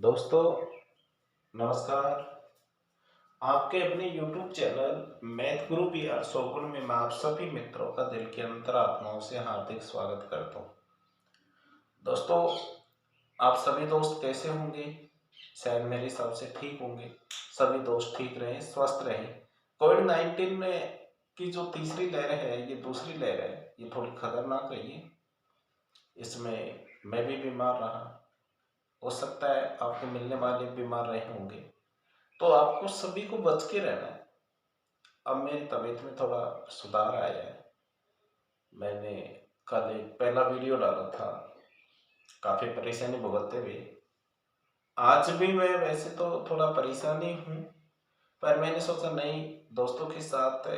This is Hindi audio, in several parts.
दोस्तों नमस्कार। आपके अपने YouTube चैनल मैथ गुरु PR शोगुन में मैं आप सभी मित्रों का दिल की अंतरात्माओं से हार्दिक स्वागत करता हूँ। दोस्तों आप सभी दोस्त कैसे होंगे? शायद मेरे हिसाब से ठीक होंगे। सभी दोस्त ठीक रहें, स्वस्थ रहें। कोविड-19 की जो तीसरी लहर है, ये दूसरी लहर है, ये थोड़ी खतरनाक रही है। इसमें मैं भी बीमार रहा। हो सकता है आपके मिलने वाले बीमार रहे होंगे, तो आपको सभी को बच के रहना है। अब मेरी तबीयत में थोड़ा सुधार आया है। मैंने कल एक पहला वीडियो डाला था, काफ़ी परेशानी भुगतते हुए। आज भी मैं वैसे तो थोड़ा परेशानी हूँ, पर मैंने सोचा नहीं, दोस्तों के साथ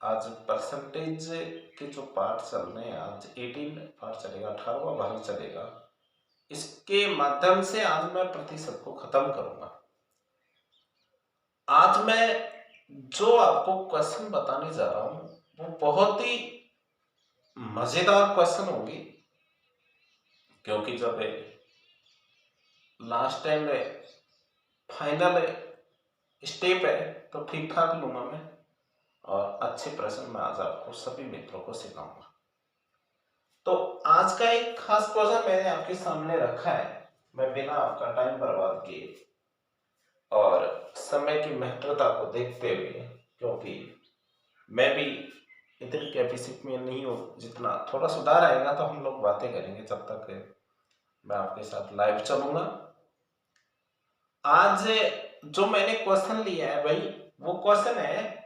आज परसेंटेज के जो पार्ट चल रहे हैं, आज 18 पार्ट चलेगा, 18वां भाग चलेगा। इसके माध्यम से आज मैं प्रतिशत को खत्म करूंगा। आज मैं जो आपको क्वेश्चन बताने जा रहा हूं वो बहुत ही मजेदार क्वेश्चन होंगे, क्योंकि जब लास्ट टाइम फाइनल स्टेप है तो ठीक ठाक लूंगा मैं, और अच्छे प्रश्न मैं आज आपको सभी मित्रों को सिखाऊंगा। तो आज का एक खास क्वेश्चन मैंने आपके सामने रखा है। मैं बिना आपका टाइम बर्बाद किए और समय की महत्वता को देखते हुए, क्योंकि मैं भी इतनी कैपेसिटी में नहीं हूँ, जितना थोड़ा सुधार आएगा तो हम लोग बातें करेंगे। जब तक मैं आपके साथ लाइव चलूंगा। आज जो मैंने क्वेश्चन लिया है भाई, वो क्वेश्चन है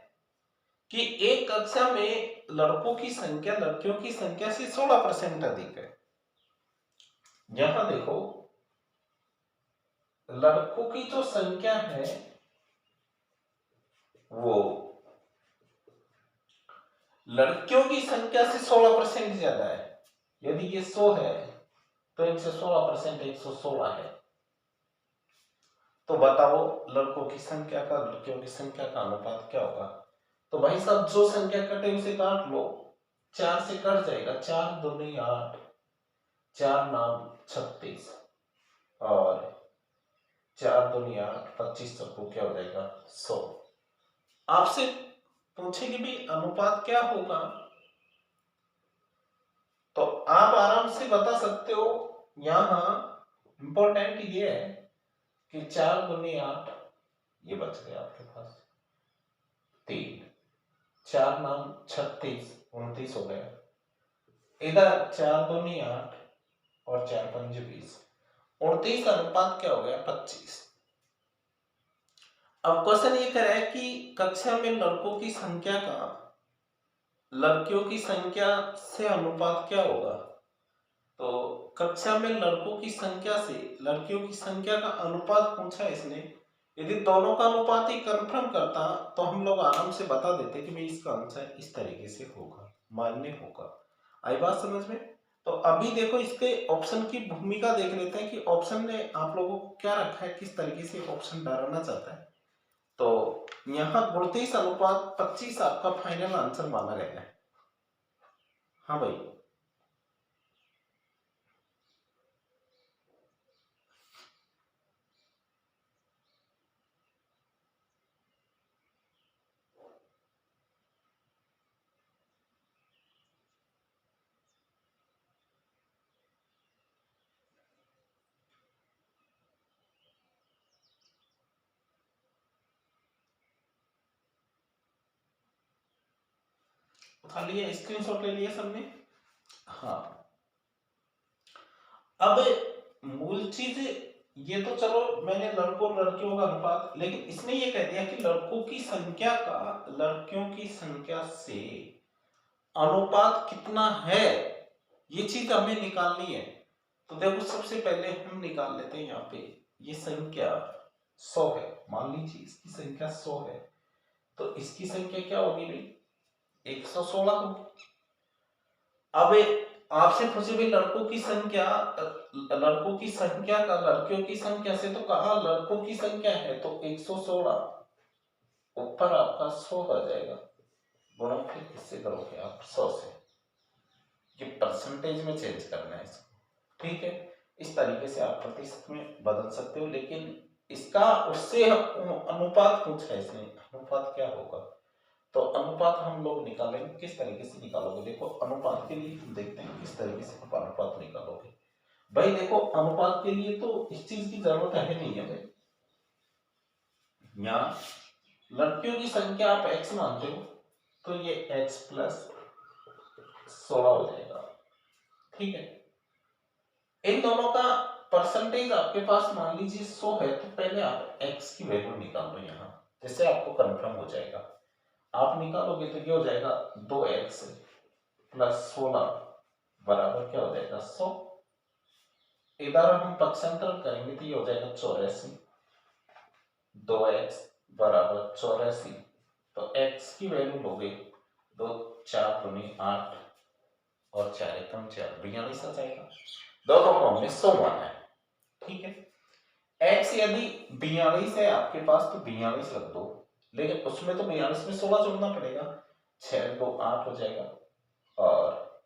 कि एक कक्षा में लड़कों की संख्या लड़कियों की संख्या से 16% अधिक है। यहां देखो, लड़कों की जो संख्या है वो लड़कियों की संख्या से 16% ज्यादा है। यदि ये 100 है तो इनसे 16% 116 है। तो बताओ लड़कों की संख्या का लड़कियों की संख्या का अनुपात क्या होगा? तो भाई साहब, जो संख्या कटे उसे काट लो। 4 से कट जाएगा, 4 दूनी 8, 4 नाम 36, और 4 दूनी 8, 25 सबको क्या हो जाएगा 100। आपसे पूछे कि भाई अनुपात क्या होगा, तो आप आराम से बता सकते हो। यहां इंपॉर्टेंट ये है कि 4 दूनी 8, ये बच गया आपके पास 3, 4 नाम 36, 29 हो गया। इधर 4 दूनी 8 और 4 पंजे 20, 29 अनुपात क्या हो गया 25। अब क्वेश्चन ये कह रहा है कि कक्षा में लड़कों की संख्या का लड़कियों की संख्या से अनुपात क्या होगा। तो कक्षा में लड़कों की संख्या से लड़कियों की संख्या का अनुपात पूछा है इसने। यदि दोनों का अनुपात ही कंफर्म करता तो हम लोग आराम से बता देते कि भाई इसका आंसर इस तरीके से होगा, मान्य होगा। आई बात समझ में? तो अभी देखो, इसके ऑप्शन की भूमिका देख लेते हैं कि ऑप्शन ने आप लोगों को क्या रखा है, किस तरीके से ऑप्शन डराना चाहता है। तो यहाँ 29 अनुपात 25 आपका फाइनल आंसर माना गया है। हाँ भाई, उठा लिया, स्क्रीनशॉट ले लिया सबने? हाँ। अब मूल चीज ये तो चलो, मैंने लड़कों लड़कियों का अनुपात, लेकिन इसने ये कह दिया कि लड़कों की संख्या का लड़कियों की संख्या से अनुपात कितना है, ये चीज हमें निकालनी है। तो देखो, सबसे पहले हम निकाल लेते हैं। यहाँ पे ये संख्या 100 है, मान लीजिए इसकी संख्या 100 है, तो इसकी संख्या क्या होगी भाई 116 होगी। अब आपसे पूछे भी लड़कों की संख्या, लड़कों की संख्या का लड़कियों की संख्या से, तो कहा लड़कों की संख्या है तो 116, ऊपर आपका 100 आ जाएगा, गुणा फिर किससे करोगे आप 100 से। ये परसेंटेज में चेंज करना है इसको, ठीक है। इस तरीके से आप प्रतिशत में बदल सकते हो, लेकिन इसका उससे अनुपात कुछ ऐसे नहीं। अनुपात क्या होगा, तो अनुपात हम लोग निकालेंगे। किस तरीके से निकालोगे, देखो अनुपात के लिए हम देखते हैं किस तरीके से आप अनुपात निकालोगे। भाई देखो अनुपात के लिए तो इस चीज की जरूरत है नहीं है भाई। यहाँ लड़कियों की संख्या आप x मानते हो तो ये x प्लस 16 हो जाएगा, ठीक है। इन दोनों का परसेंटेज आपके पास मान लीजिए 100 है, तो पहले आप x की वैल्यू निकाल लो यहाँ, जिससे आपको कंफर्म हो जाएगा। आप निकालोगे तो ये हो जाएगा 2x प्लस 16 बराबर क्या हो जाएगा 100। इधर हम पक्षांतरण करेंगे तो ये हो जाएगा 84। 2x बराबर 84, तो x की वैल्यू लोगे 2 4 दूनी 8 और 4 एकम 4, 42 आ जाएगा। दोनों को हमने 100 माना है, ठीक है। x यदि 42 है आपके पास तो 42 रख दो, लेकिन उसमें तो 42 में 16 जोड़ना पड़ेगा। 6 2 8 हो जाएगा, और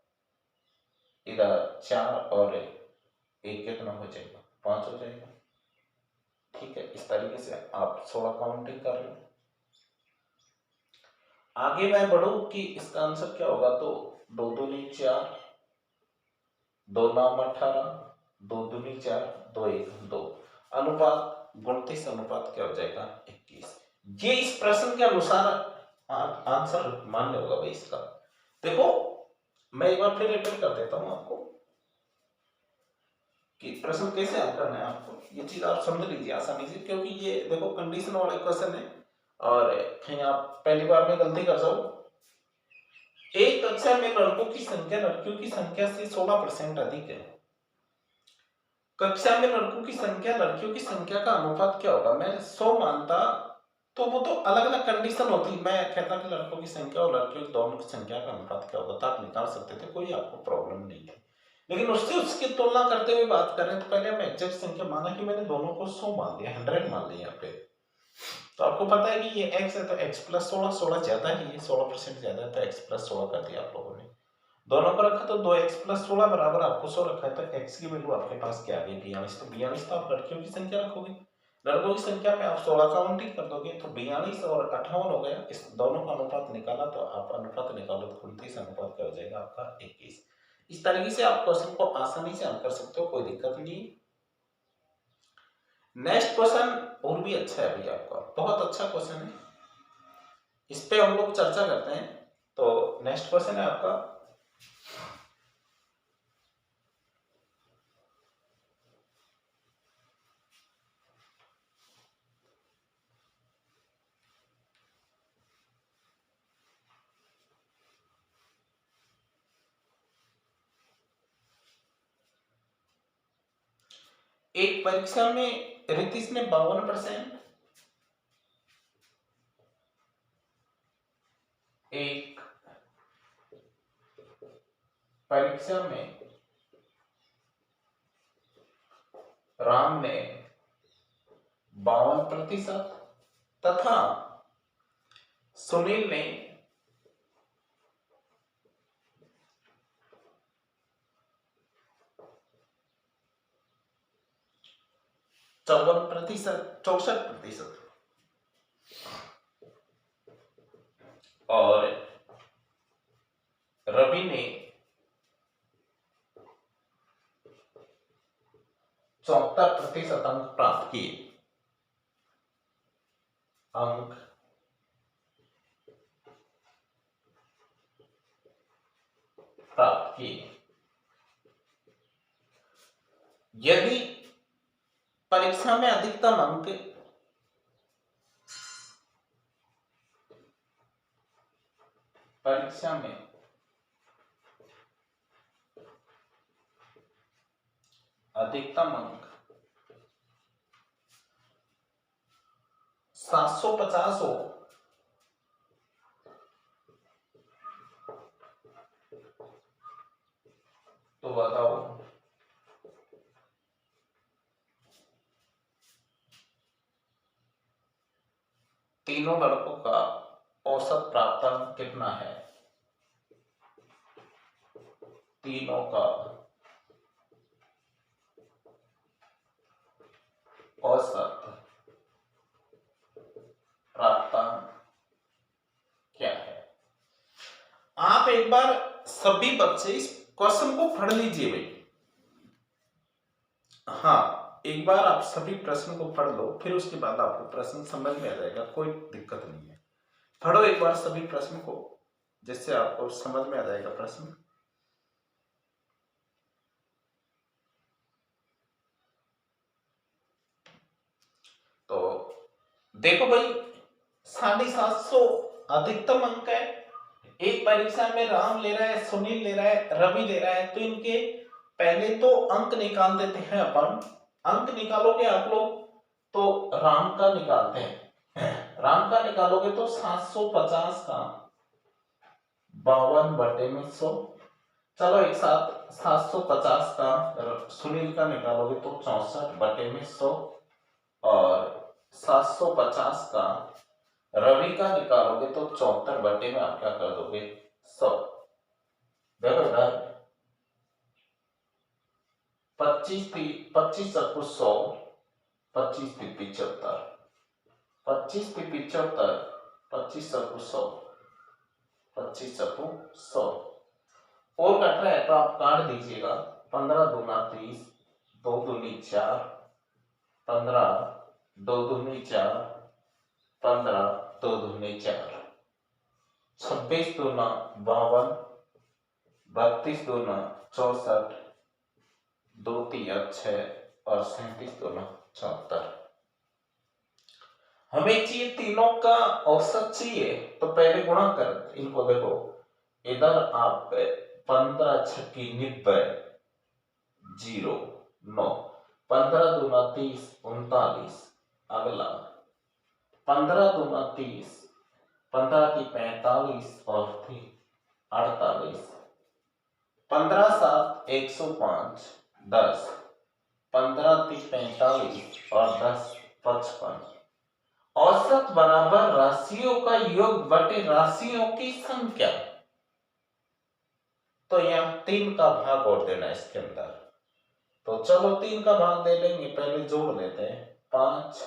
इधर 4 और 1 कितना हो जाएगा 5 हो जाएगा, ठीक है। इस तरीके से आप 16 काउंटिंग कर लो। आगे मैं बढ़ू कि इसका आंसर क्या होगा, तो 2 दूनी 4, 2 नाम 18, 2 दूनी 4, 2 1 2, अनुपात 29, अनुपात क्या हो जाएगा 21। ये इस प्रश्न के अनुसार आंसर मान्य होगा भाई इसका। देखो मैं एक बार फिर रिपीट कर देता हूं आपको कि प्रश्न कैसे हल करना है आपको। ये चीज आप समझ लीजिए आसानी से, क्योंकि ये देखो कंडीशन वाले क्वेश्चन है और कहीं आप पहली बार में गलती कर जाओ। एक कक्षा में लड़कों की संख्या लड़कियों की संख्या से 16% अधिक है। कक्षा में लड़कों की संख्या लड़कियों की संख्या का अनुपात क्या होगा। मैं 100 मानता तो वो तो अलग अलग कंडीशन होती, मैं कहता कि लड़कों की संख्या और लड़कियों की दोनों की संख्या का अनुपात क्या होगा, तो आप निकाल सकते थे, कोई आपको प्रॉब्लम नहीं है। लेकिन उससे उसकी तुलना करते हुए बात कर रहे हैं, तो पहले हम एग्जैक्ट संख्या माना कि मैंने दोनों को 100 मान लिया, 100 मान लिया यहाँ पे। तो आपको पता है कि ये x है तो x प्लस 16, 16 ज्यादा ही है, 16% ज्यादा है, तो x प्लस 16 कर दिया आप लोगों ने। दोनों को रखा तो 2x प्लस 16 बराबर आपको 100 रखा है, तो x की वैल्यू आपके पास क्या आ गई 42। तो 42 तो आप लड़कियों की संख्या रखोगे, लड़कों की संख्या में आप 16 काउंटिंग कर दोगे, तो 42 और 58 हो गया। इस दोनों का अनुपात निकाला तो आप अनुपात निकालो तो 29, अनुपात क्या हो जाएगा आपका 21। इस तरीके से आप क्वेश्चन को आसानी से हल कर सकते हो, कोई दिक्कत नहीं। नेक्स्ट क्वेश्चन और भी अच्छा है भैया, आपका बहुत अच्छा क्वेश्चन है, इस पे हम लोग चर्चा करते हैं। तो नेक्स्ट क्वेश्चन है आपका, एक परीक्षा में रितिश ने 52%, एक परीक्षा में राम ने 52% तथा सुनील ने 54%, 64%, और रवि ने 74% अंक प्राप्त किए। अंक प्राप्त किए। यदि परीक्षा में अधिकतम अंक परीक्षा में अधिकतम अंक 750 हो तो बताओ तीनों लड़कों का औसत प्राप्त अंक कितना है। तीनों का औसत प्राप्तांक क्या है। आप एक बार सभी बच्चे इस क्वेश्चन को पढ़ लीजिए भाई। हाँ, एक बार आप सभी प्रश्न को पढ़ लो, फिर उसके बाद आपको प्रश्न समझ में आ जाएगा, कोई दिक्कत नहीं है। पढ़ो एक बार सभी प्रश्न को, जिससे आपको समझ में आ जाएगा प्रश्न। तो देखो भाई, 750 अधिकतम अंक है। एक परीक्षा में राम ले रहा है, सुनील ले रहा है, रवि ले रहा है, तो इनके पहले तो अंक निकाल देते हैं अपन। अंक निकालोगे आप लोग तो राम का निकालते हैं। राम का निकालोगे तो 750 का 52/100। चलो एक साथ 750 का सुनील का निकालोगे तो 64/100 और 750 का रवि का निकालोगे तो 74 में आप क्या कर दोगे 100। देखो इधर 25 चक्कू 100, 25 तिप्पी 74, 25 तिप्पी 74, 25 चक्कू 100, 25 चक्कू 100 और कट रहा है तो आप काट दीजिएगा। 15 दूना 30, 2 दूनी 4, 15 2 दूनी 4, 15 2 दूनी 4, 26 दूना 52, 32 दूना 64, 2 3 6 और 37 दूना 74। हमें चाहिए तीनों का औसत चाहिए, तो पहले गुणा कर इनको। देखो इधर आप 15 छक्की 90, 0 9, 15 दूना 30 39। अगला 15 दूना 30, 15 की 45 और 48, 15 7 105 10, 15 3 45 और 10 55। औसत बराबर राशियों का योग बटे राशियों की संख्या। तो यहां 3 का भाग और देना है इसके अंदर। तो चलो 3 का भाग दे लेंगे, पहले जोड़ लेते हैं। 5,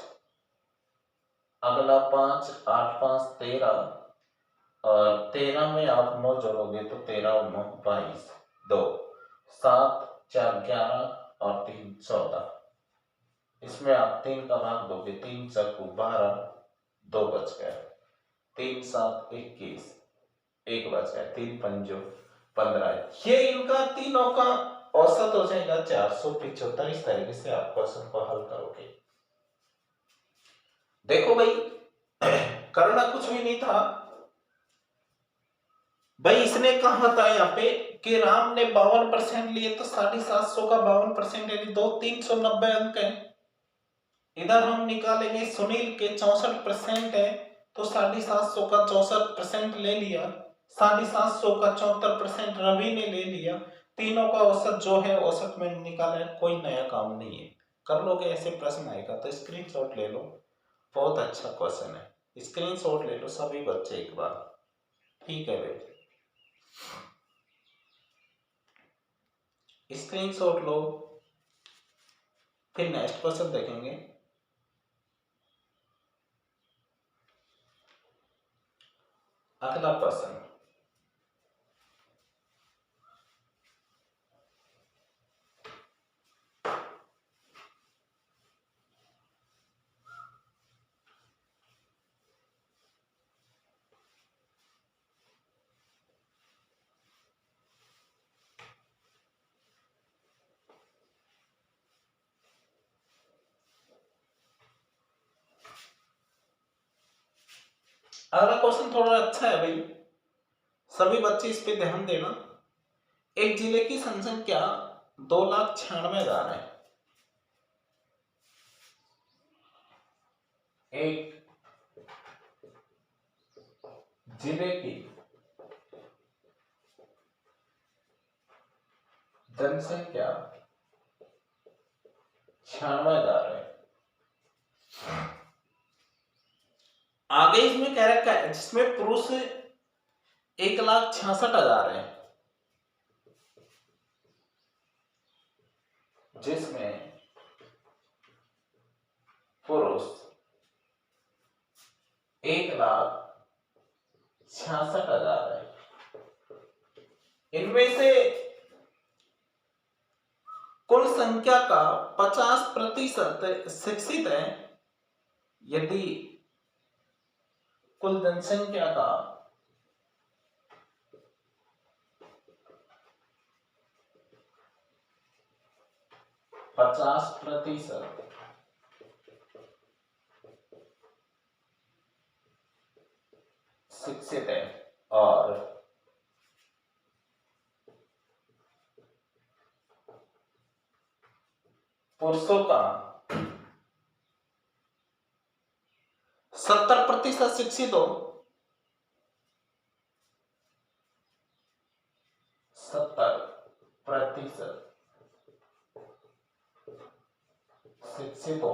अगला 5 8 5 13 और 13 में आप 9 जोड़ोगे तो 13 और 9 22, 2 7 4 11 और 3 14। इसमें आप 3 का भाग दोगे, 3 चक्कू 12, 2 बच गया, 3 7 21, 1 बच गया, 3 पंजो 15। ये इनका तीनों का औसत हो जाएगा 475। इस तरीके से आप क्वेश्चन को हल करोगे। देखो भाई, करना कुछ भी नहीं था भाई। इसने कहा था यहाँ पे कि राम ने 52% लिए, तो 750 का 52% यानी 390 अंक है। इधर हम निकालेंगे सुनील के 64% है, तो 750 का 64% ले लिया, 750 का 74% रवि ने ले लिया। तीनों का औसत जो है औसत में निकाला है, कोई नया काम नहीं है। कर लोगे ऐसे प्रश्न आएगा तो स्क्रीनशॉट ले लो, बहुत अच्छा क्वेश्चन है। स्क्रीनशॉट ले लो सभी बच्चे एक बार, ठीक है भाई। स्क्रीनशॉट लो, फिर नेक्स्ट क्वेश्चन देखेंगे। अगला क्वेश्चन, अगला क्वेश्चन थोड़ा अच्छा है भाई, सभी बच्चे इस पे ध्यान देना। एक जिले की जनसंख्या 2,96,000 है। एक जिले की जनसंख्या 96,000 है। आगे इसमें कह रखा है जिसमें पुरुष 1,66,000 है, जिसमें पुरुष 1,66,000 है। इनमें से कुल संख्या का 50% शिक्षित है। यदि कुल जनसंख्या का 50% शिक्षित है और पुरुषों का 70% शिक्षित हो, 70% शिक्षित हो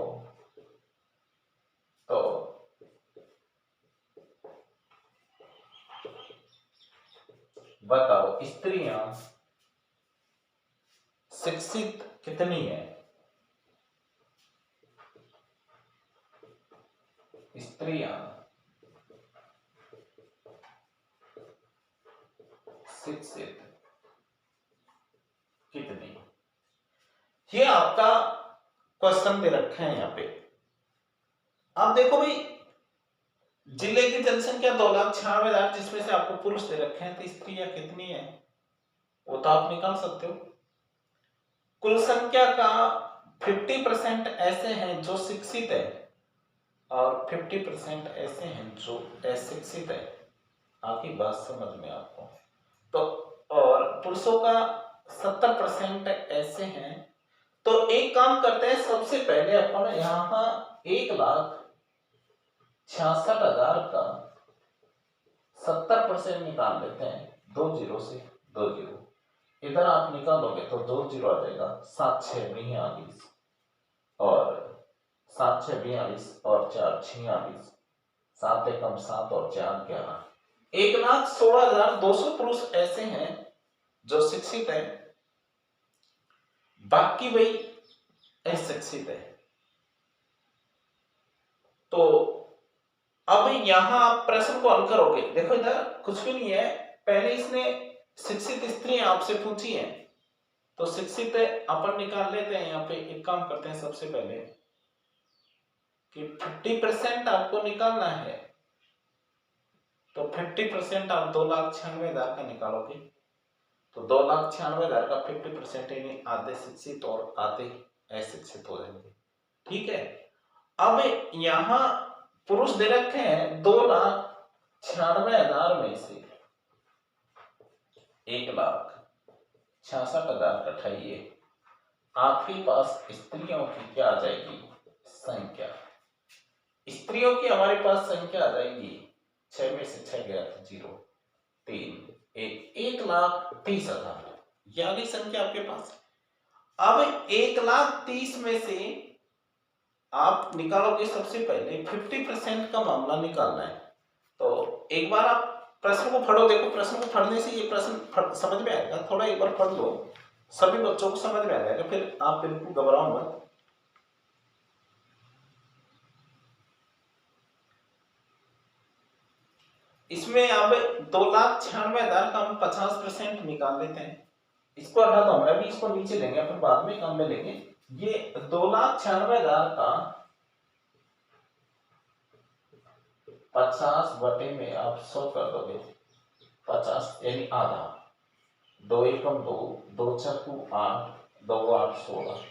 तो बताओ स्त्रियां शिक्षित कितनी है? स्त्रियां शिक्षित कितनी? ये आपका क्वेश्चन दे रखा है यहाँ पे। आप देखो भाई, जिले की जनसंख्या 2,96,000, जिसमें से आपको पुरुष दे रखे हैं, तो स्त्रियां कितनी है वो तो आप निकाल सकते हो। कुल संख्या का 50% ऐसे हैं जो शिक्षित है और 50% ऐसे हैं जो अशिक्षित है। आपकी बात समझ में आपको तो, और पुरुषों का 70% ऐसे हैं। तो एक काम करते हैं, सबसे पहले अपन यहाँ 1,66,000 का 70% निकाल लेते हैं। 2 जीरो से 2 जीरो इधर आप निकालोगे तो 2 जीरो आ जाएगा। 7 6 42 और 7 6 42 और 4 46, 7 एकम 7 और 4 11। 1,16,200 पुरुष ऐसे हैं जो शिक्षित है, बाकी वही अशिक्षित है। तो अब यहां आप प्रश्न को हल करोगे। देखो इधर कुछ भी नहीं है, पहले इसने शिक्षित स्त्री आपसे पूछी है तो शिक्षित अपन निकाल लेते हैं। यहाँ पे एक काम करते हैं, सबसे पहले कि 50% आपको निकालना है, तो 50% आप 2,96,000 का निकालोगे तो 2,96,000 का 50% यानी आधे शिक्षित और आधे अशिक्षित हो जाएंगे। ठीक है, अब यहां पुरुष दे रखे हैं 2,96,000 में से 1,66,000 घटाइए, आपके पास स्त्रियों की क्या आ जाएगी संख्या? स्त्रियों की हमारे पास संख्या आ जाएगी 6 में से 6 गया तो 0 3 1 1,30,000। ये आ गई संख्या आपके पास। अब 1,30,000 में से आप निकालोगे, सबसे पहले 50% का मामला निकालना है। तो एक बार आप प्रश्न को पढ़ो। देखो प्रश्न को पढ़ने से ये प्रश्न समझ में आएगा। थोड़ा एक बार पढ़ लो, सभी बच्चों को समझ में आ जाएगा, फिर आप बिल्कुल घबराओ मत। इसमें अब 2,96,000 का हम 50% निकाल लेते हैं। इसको हटा दो, हम अभी इसको नीचे लेंगे, फिर बाद में काम में लेंगे। ये 2,96,000 का 50 बटे में आप 100 कर दोगे, 50 यानी आधा। 2 एकम 2, 2 चक्कू 8, 2 8 16।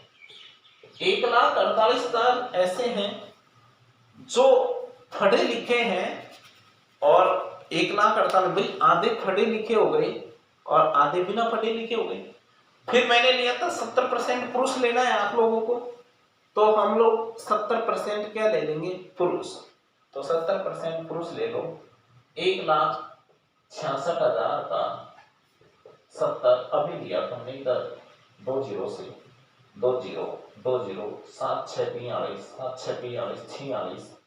1,48,000 ऐसे हैं जो पढ़े लिखे हैं और 1,48,000 भाई आधे पढ़े लिखे हो गए और आधे बिना पढ़े लिखे हो गए। फिर मैंने लिया था 70% पुरुष लेना है आप लोगों को, तो हम लोग 70% क्या ले लेंगे पुरुष, तो 70% पुरुष ले लो। 1,66,000 का 70 अभी लिया हमने इधर 2 जीरो से 2 जीरो 2 जीरो 7 6 42 7 6 42 46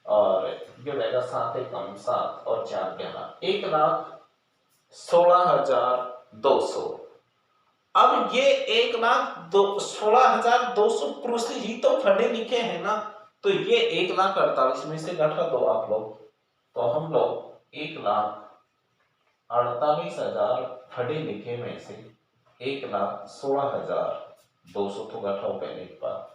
और ये रहेगा 7 एकम 7 और 4 11 1,16,200। अब ये 1,16,200 पुरुष ही तो पढ़े लिखे हैं ना, तो ये 1,48,000 में से घटा दो आप लोग, तो हम लोग 1,48,000 पढ़े लिखे में से 1,16,200 तो घटाओ पहले एक बार।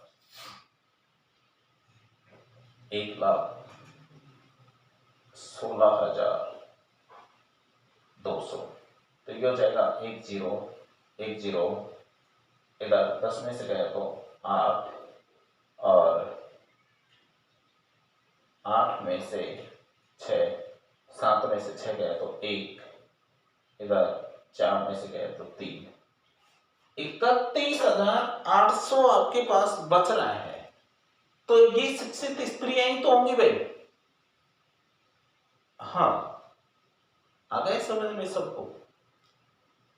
1,16,200 तो ये हो जाएगा 1010, इधर 10 में से गया तो 8 और 8 में से 6, 7 में से 6 गया तो 1, इधर 4 में से गया तो 3, 31,800 आपके पास बच रहा है। तो ये शिक्षित स्त्रियां ही तो होंगी भाई। हाँ, आ गए समझ में सबको।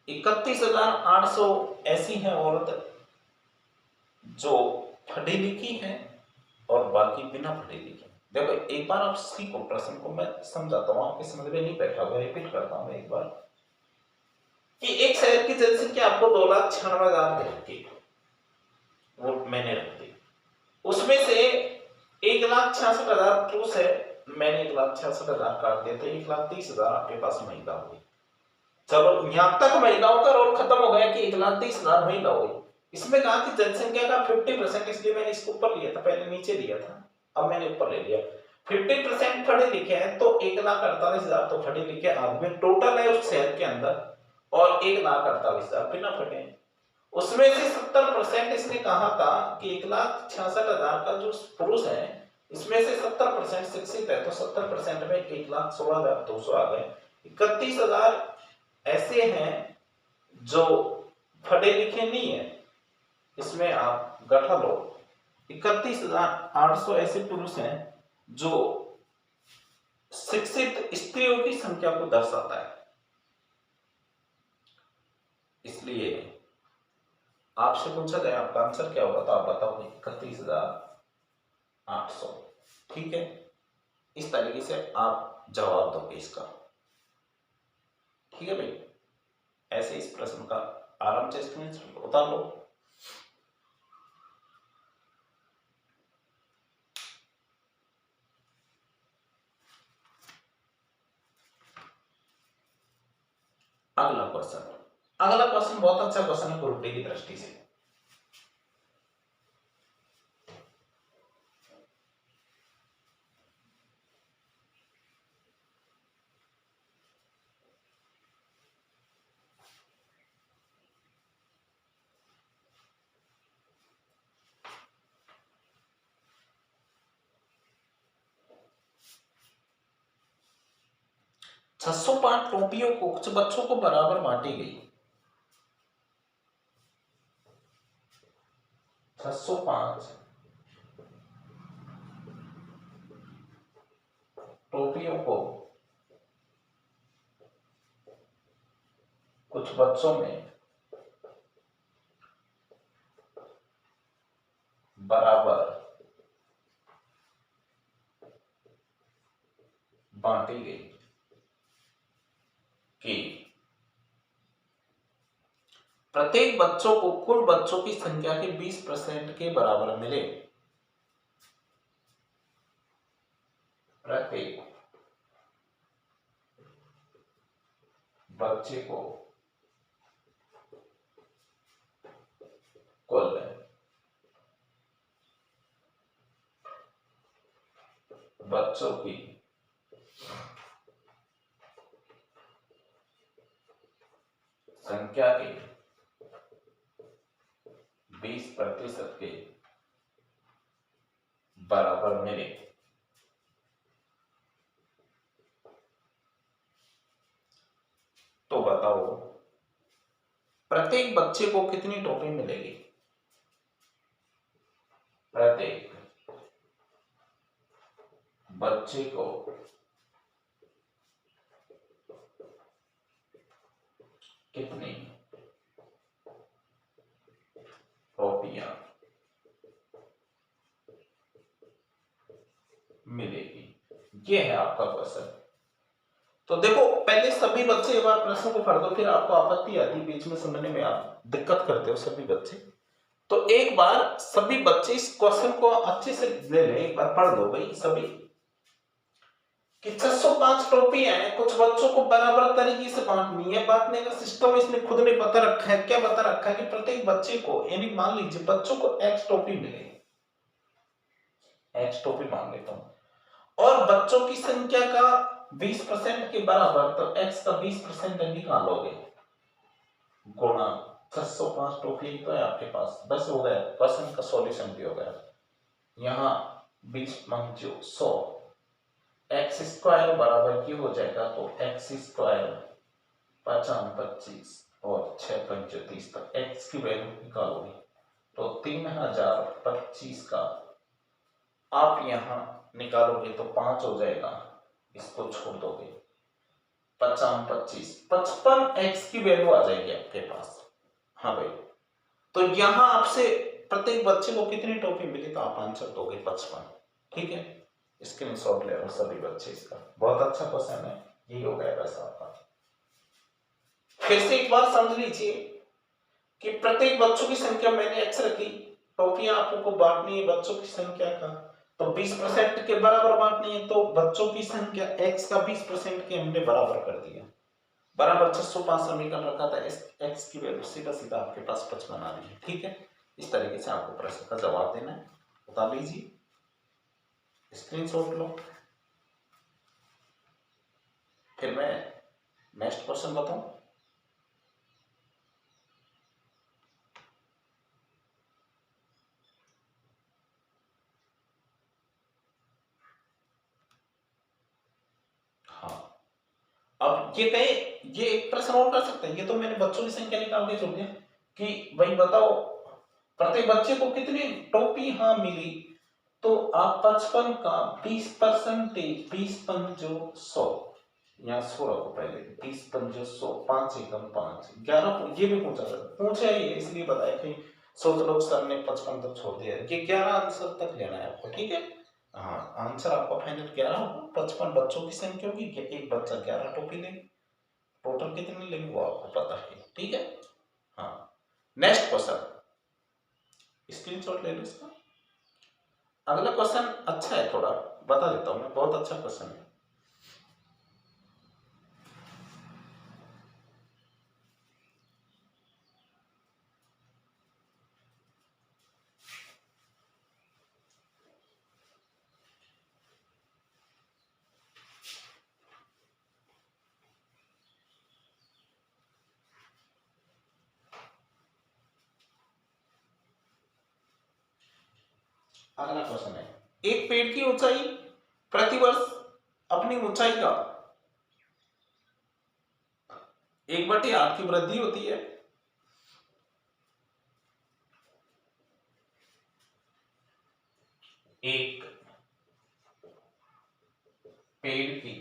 31,800 ऐसी हैं औरत जो पढ़ी लिखी हैं और बाकी बिना पढ़ी लिखी। देखो एक बार आप सीखो, प्रश्न को मैं समझाता हूँ, आपके समझ में नहीं बैठा हुआ, रिपीट करता हूँ एक बार कि एक शहर की जनसंख्या आपको 2,96,000 की वो मैंने रख दी, उसमें से 1,66,000 पुरुष है, मैंने 1,66,000 काट दिया, तो 1,30,000 आपके पास महिला हुई। चलो यहां तक महिलाओं का रोल खत्म हो गया कि 1,30,000 महिला हुई। इसमें कहा कि जनसंख्या का 50%, इसलिए मैंने इसको ऊपर लिया था, पहले नीचे लिया था, अब मैंने ऊपर ले लिया। 50% पढ़े लिखे हैं तो 1,48,000 तो पढ़े लिखे आदमी टोटल है उस शहर के अंदर, और 1,48,000 बिना पढ़े हैं। उसमें से 70% इसने कहा था कि 1,66,000 का जो पुरुष है, इसमें से 70% शिक्षित है, तो 70% में 1,16,200 आ गए। 31,000 ऐसे हैं जो पढ़े लिखे नहीं है, इसमें आप गठा लो। 31,800 ऐसे पुरुष हैं जो शिक्षित स्त्रियों की संख्या को दर्शाता है। इसलिए आपसे पूछा जाए आपका आंसर क्या होगा, तो आप बताओ 31,800। ठीक है, इस तरीके से आप जवाब दोगे इसका। ठीक है भाई, ऐसे इस प्रश्न का आराम से स्टूडेंट्स उतार लो। अगला क्वेश्चन बहुत अच्छा क्वेश्चन है ग्रुप डी की दृष्टि से। छह 5 टोपियों को कुछ बच्चों को बराबर बांटी गई। 605 टोपियों को कुछ बच्चों में बराबर बांटी गई कि प्रत्येक बच्चों को कुल बच्चों की संख्या के 20% के बराबर मिले। प्रत्येक बच्चे को कुल बच्चों की संख्या के 20% के बराबर मिले। तो बताओ प्रत्येक बच्चे को कितनी टोपी मिलेगी? प्रत्येक बच्चे को कितनी टोपियां मिलेगी, ये है आपका क्वेश्चन। तो देखो पहले सभी बच्चे एक बार प्रश्न को पढ़ दो, फिर आपको आपत्ति आती बीच में समझने में, आप दिक्कत करते हो सभी बच्चे। तो एक बार सभी बच्चे इस क्वेश्चन को अच्छे से ले लें, एक बार पढ़ दो भाई सभी कि 605 टोपियां हैं, कुछ बच्चों को बराबर तरीके से बांटनी है। बांटने का सिस्टम इसने खुद ने बता रखा है। क्या बता रखा है कि प्रत्येक बच्चे को, यानी मान लीजिए बच्चों को एक्स टोपी मिले, एक्स टोपी मान लेता हूं, और बच्चों की संख्या का 20% के बराबर, तो एक्स का 20% निकालोगे गुणा 605 टोपी तो है आपके पास, बस हो गया, क्वेश्चन का सॉल्यूशन भी हो गया। यहाँ 20 पंचो 100, एक्स स्क्वायर बराबर की हो जाएगा, तो एक्स स्क्वायर 25 और 6 पंचो 30, तक एक्स की वैल्यू निकालोगे तो 3025 का आप यहां निकालोगे तो 5 हो जाएगा, इसको छोड़ दोगे 55 55 एक्स की वैल्यू आ जाएगी आपके पास। हाँ भाई, तो यहां आपसे प्रत्येक बच्चे को कितनी टोपी मिली, तो आप आंसर दोगे 55। ठीक है, स्क्रीनशॉट ले लो सभी बच्चे इसका, बहुत अच्छा क्वेश्चन है, यही हो गया वैसा आपका। फिर से एक बार समझ लीजिए कि प्रत्येक बच्चों की संख्या मैंने एक्स रखी, टोपियां आपको बांटनी है बच्चों की संख्या का, तो 20% के बराबर बांटनी है, तो बच्चों की संख्या एक्स का 20% के हमने बराबर कर दिया, बराबर 605 समीकरण रखा था, एक्स की वैल्यू सीधा सीधा आपके पास 55 आ रही है। ठीक है, इस तरीके से आपको प्रश्न का जवाब देना है, बता लीजिए, स्क्रीनशॉट लो। फिर मैं नेक्स्ट क्वेश्चन बताऊं। हाँ, अब ये कहे, ये एक प्रश्न और कर सकते हैं, ये तो मैंने बच्चों की संख्या निकाल के छोड़ दिया कि भाई बताओ प्रत्येक बच्चे को कितनी टोपी हाँ मिली, तो आप 55 का 20%, 20 पंजो 100, यहाँ 100 रखो पहले, 20 पंजो 100, 5 एकम 5, 11, ये भी पूछा ही है, इसलिए बताया कि 100 लोग सर ने 55 तक छोड़ दिया, ये 11 आंसर तक लेना है आपको। ठीक है, हाँ आंसर आपका फाइनल 11 होगा, 55 बच्चों की संख्या होगी, एक बच्चा 11 टोपी लेंगे, टोटल कितनी लेंगे वो आपको पता है। ठीक है, हाँ नेक्स्ट क्वेश्चन, स्क्रीनशॉट ले लो इसका। अगला क्वेश्चन अच्छा है, थोड़ा बता देता हूं मैं, बहुत अच्छा क्वेश्चन है। अगला क्वेश्चन है, एक पेड़ की ऊंचाई प्रतिवर्ष अपनी ऊंचाई का 1/8 की वृद्धि होती है। एक पेड़ की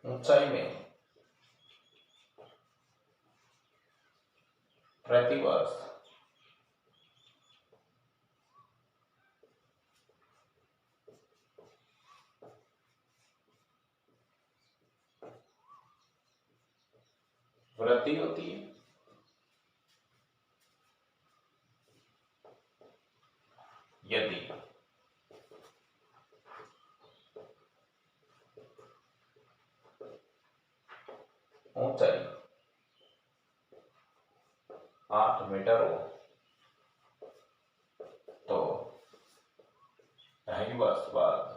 ऊंचाई में प्रतिवर्ष वृद्धि होती है यदि ऊंचाई 8 मीटर हो, तो 2.5 वर्ष बाद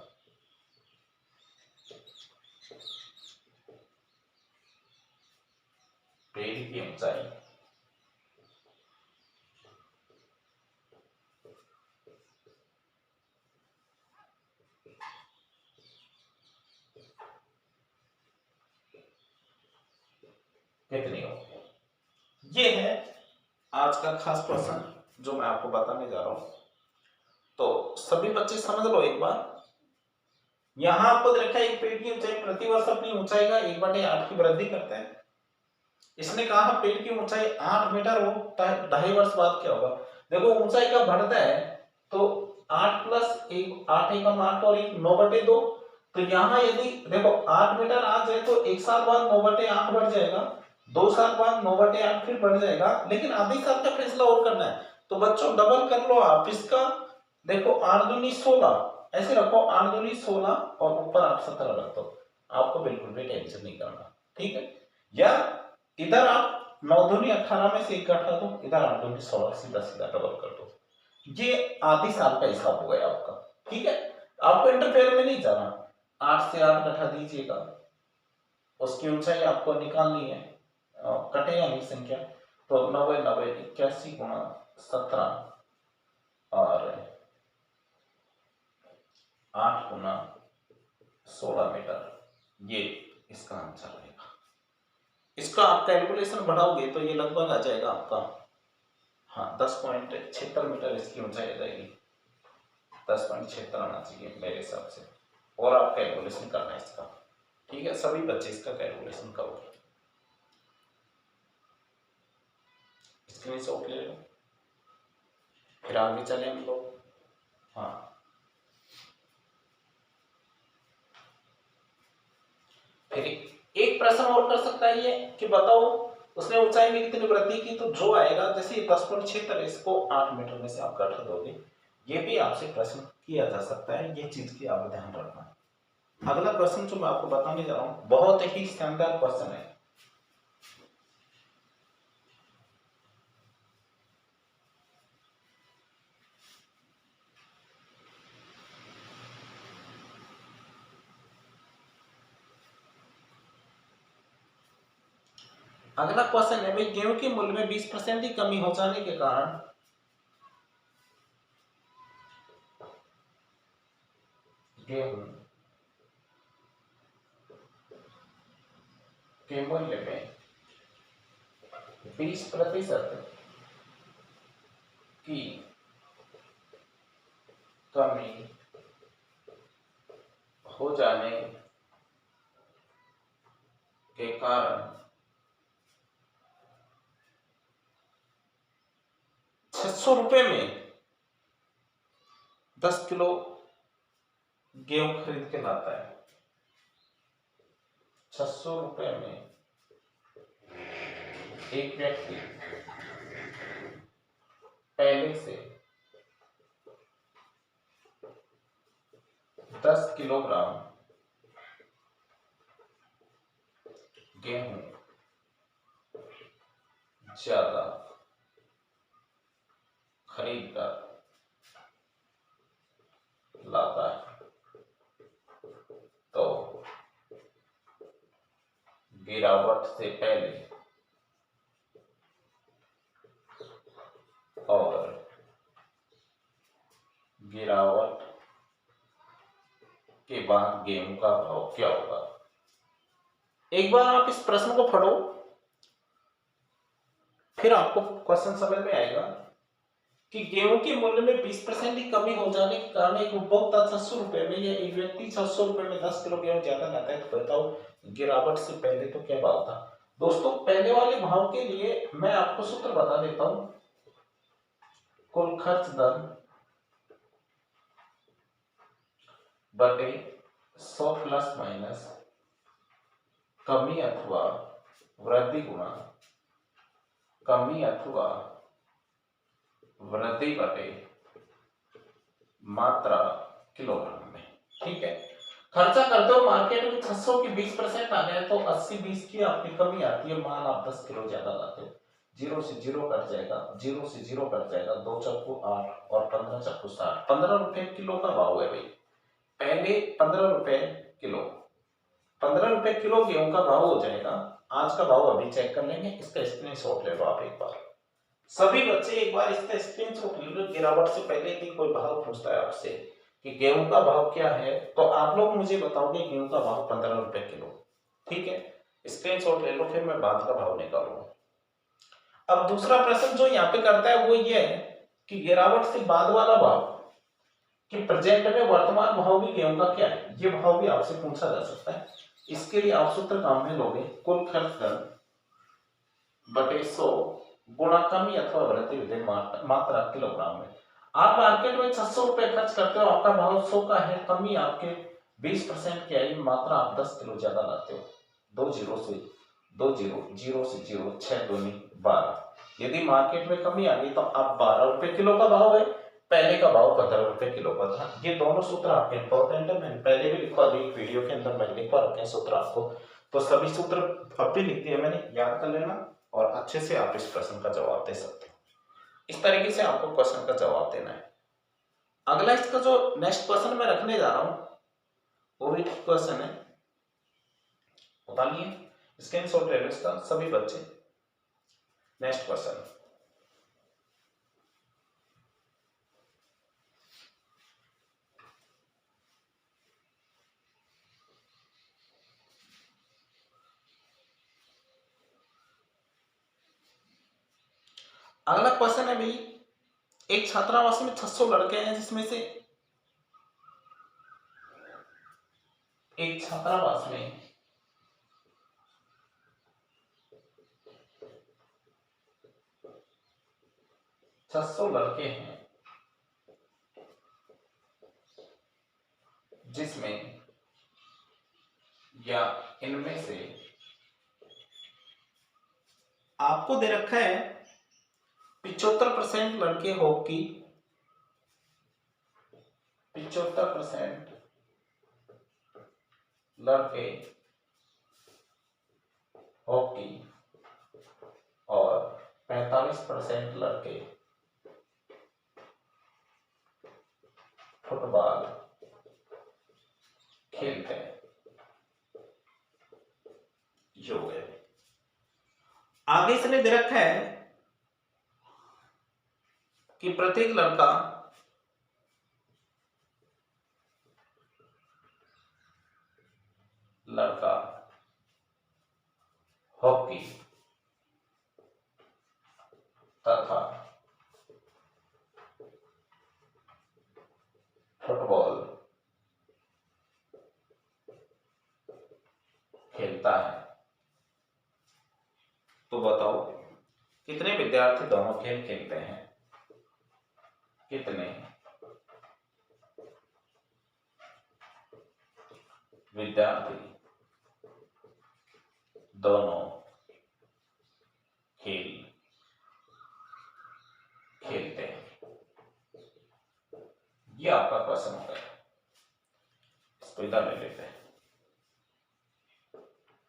पेड़ की ऊंचाई हो। ये है आज का खास क्वेश्चन जो मैं आपको बताने जा रहा हूं, तो सभी बच्चे समझ लो एक बार। यहां आपको देखा एक पेड़ की ऊंचाई प्रतिवर्ष अपनी ऊंचाई का 1/8 की वृद्धि करता है। इसने कहा पेड़ की ऊंचाई 8 मीटर हो, 2.5 वर्ष बाद क्या होगा। देखो ऊंचाई का बढ़ता है, तो 8 प्लस 1, 8 एकम 8 और 1 9/2, तो यहाँ यदि देखो 8 मीटर आ जाए तो एक साल बाद 9/8 बढ़ जाएगा, 2 साल बाद 9/8 फिर बढ़ जाएगा, लेकिन आधे साल का फैसला और करना है। तो बच्चों डबल कर लो आप इसका, देखो 8 दूनी 16, ऐसे रखो 8 दूनी 16 और ऊपर आप 17 रख दो, आपको बिल्कुल भी टेंशन नहीं करना, ठीक है। या इधर आप 9 दूनी 18 में से 1 घटा दो, इधर 8 दूनी 16, सीधा सीधा डबल कर दो। ये आधे साल का हिसाब हो गया आपका, ठीक है। आपको इंटरफेयर में नहीं जाना, 8 से 8 घटा दीजिएगा, उसकी ऊंचाई आपको निकालनी है, कटेगा नहीं संख्या, तो 90 90 81 गुणा 17 और 8 गुणा 16 मीटर, ये इसका आंसर रहेगा। इसका आप कैलकुलेशन बढ़ाओगे तो ये लगभग आ जाएगा आपका, हाँ 10.76 मीटर इसकी ऊंचाई आ जाएगी, 10.76 आना चाहिए मेरे हिसाब से। और आप कैलकुलेशन करना है इसका, ठीक है। सभी बच्चे इसका कैलकुलेशन करोगे, स्क्रीनशॉट ले लो, फिर आगे चले हम लोग। हाँ फिर एक प्रश्न और कर सकता है ये कि बताओ उसने ऊंचाई में कितनी वृद्धि की, तो जो आएगा जैसे 10.76 इसको 8 मीटर में से आप घटा दोगे, ये भी आपसे प्रश्न किया जा सकता है, ये चीज की आप ध्यान रखना। अगला क्वेश्चन जो मैं आपको बताने जा रहा हूं बहुत ही शानदार क्वेश्चन है। अगला क्वेश्चन है भाई, गेहूं के मूल्य में 20% की कमी हो जाने के कारण गेहूं के मूल्य में 20% की कमी हो जाने के कारण 600 रुपए में 10 किलो गेहूं खरीद के लाता है। 600 रुपए में एक व्यक्ति पहले से 10 किलोग्राम गेहूं ज्यादा खरीद कर लाता है, तो गिरावट से पहले और गिरावट के बाद गेहूं का भाव क्या होगा। एक बार आप इस प्रश्न को पढ़ो, फिर आपको क्वेश्चन समझ में आएगा कि गेहूं के मूल्य में 20% की कमी हो जाने के कारण एक उपभोक्ता 600 रुपए में या एक व्यक्ति 600 रुपए में 10 किलो गेहूं ज्यादा लाता है, तो बताओ गिरावट से पहले तो क्या भाव था। दोस्तों पहले वाले भाव के लिए मैं आपको सूत्र बता देता हूं, कुल खर्च दर बटे 100 प्लस माइनस कमी अथवा वृद्धि गुणा कमी अथवा वृद्धि बटे मात्रा किलोग्राम में, ठीक है। खर्चा करते हो मार्केट में 600 की 20% आ गया तो 80-20 की आपकी कमी आती है, माल आप 10 किलो ज्यादा लाते हो, 0 से 0 कट जाएगा, 0 से 0 कट जाएगा, 2 चक्कू 8 और 15 चक्कू 60, 15 रुपए किलो का भाव है भाई। पहले 15 रुपए किलो, 15 रुपए किलो गेहूं का भाव हो जाएगा। आज का भाव अभी चेक कर लेंगे, इसका स्क्रीनशॉट ले लो आप एक बार, सभी बच्चे एक बार इसका स्क्रीनशॉट ले लो। गिरावट से पहले भी कोई भाव पूछता है आपसे कि गेहूं का भाव क्या है, तो आप लोग मुझे बताओगे गेहूं का भाव 15 रुपए किलो, ठीक है। स्क्रीनशॉट ले लो, फिर मैं बाद का भाव निकालूंगा। अब दूसरा प्रश्न जो यहाँ पे करता है वो ये है कि गिरावट से बाद वाला भाव कि प्रेजेंट में वर्तमान भाव भी गेहूं का क्या है, ये भाव भी आपसे पूछा जा सकता है। इसके लिए आप सूत्र काम में लोगे, कुल खर्च दर बटे 100 गुणा कमी अथवा वृद्धि विधि मात्रा किलोग्राम में। आप मार्केट में 600 रुपए खर्च करते हो, आपका भाव 100 का है, कमी आपके 20% की आई, मात्रा आप 10 किलो ज्यादा लाते हो, 2 जीरो से 2 जीरो, 0 से 0, 6 दूनी 12। यदि मार्केट में कमी आ गई तो आप 12 रुपए किलो का भाव है, पहले का भाव 15 रुपए किलो का था। ये दोनों सूत्र आपके इंपॉर्टेंट है, मैंने पहले भी लिखवा दी वीडियो के अंदर, मैंने लिखवा रखे हैं सूत्र आपको, तो सभी सूत्र अब भी लिख दिए मैंने, याद कर लेना और अच्छे से आप इस प्रश्न का जवाब दे सकते हो। इस तरीके से आपको क्वेश्चन का जवाब देना है। अगला इसका जो नेक्स्ट क्वेश्चन मैं रखने जा रहा हूं वो भी क्वेश्चन है, बता लिए, स्क्रीनशॉट ले लो इसका सभी बच्चे। नेक्स्ट क्वेश्चन, अगला क्वेश्चन है भाई, एक छात्रावास में 600 लड़के हैं, जिसमें से एक छात्रावास में 600 लड़के हैं, जिसमें या इनमें से आपको दे रखा है 75% लड़के हॉकी, 75% लड़के हॉकी और 45% लड़के फुटबॉल खेलते हैं। जो है आगे इसने दे रखा है कि प्रत्येक लड़का हॉकी तथा फुटबॉल खेलता है। तो बताओ कितने विद्यार्थी दोनों खेल खेलते हैं? कितने विद्यार्थी दोनों खेल खेलते हैं? ये आपका क्वेश्चन होगा, इसको इधर ले लेते हैं।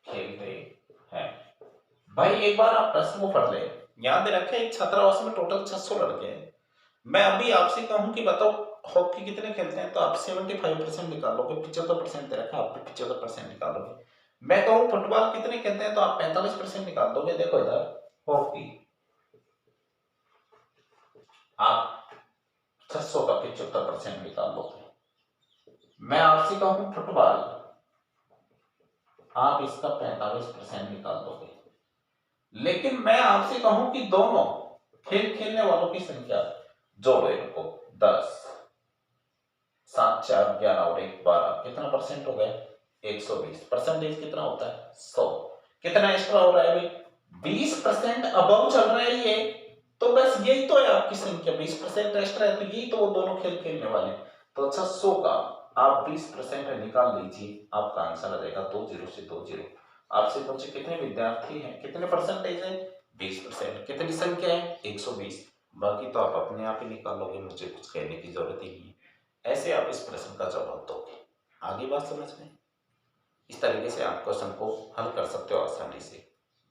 खेलते हैं भाई, एक बार आप प्रश्न को पढ़ ले। याद दे रखे एक छात्रावास में टोटल 600 लड़के हैं। मैं अभी आपसे कहूं कि बताओ हॉकी कितने खेलते हैं, तो आप 75% निकालोगे, 75% दे रखा है, आप 75% निकालोगे। मैं कहूं फुटबॉल कितने खेलते हैं, तो आप 45% निकाल दोगे। देखो इधर हॉकी आप 600 का 75% निकाल लोगे। मैं आपसे कहूं फुटबॉल, आप इसका 45% निकाल दोगे। लेकिन मैं आपसे कहूं कि दोनों खेल खेलने वालों की संख्या जोड़ो इनको, 10, 7, 4, 11 और 1, 12, कितना परसेंट हो गया? 120। परसेंटेज कितना होता है? 100। कितना एक्स्ट्रा हो रहा है भाई? 20% अबव चल रहा है ये, तो बस यही तो है आपकी संख्या, 20% एक्स्ट्रा है, तो यही तो वो दोनों खेल खेलने वाले। तो 600 का आप 20% निकाल लीजिए, आपका आंसर आ जाएगा 20 से 20। आपसे पूछे कितने विद्यार्थी हैं, कितने परसेंटेज है? 20%। कितनी संख्या है? 120। बाकी तो आप अपने आप ही निकाल लोगे, मुझे कुछ कहने की जरूरत ही नहीं है। ऐसे आप इस प्रश्न का जवाब दोगे। आगे बात समझ में? इस तरीके से आप क्वेश्चन को हल कर सकते हो आसानी से।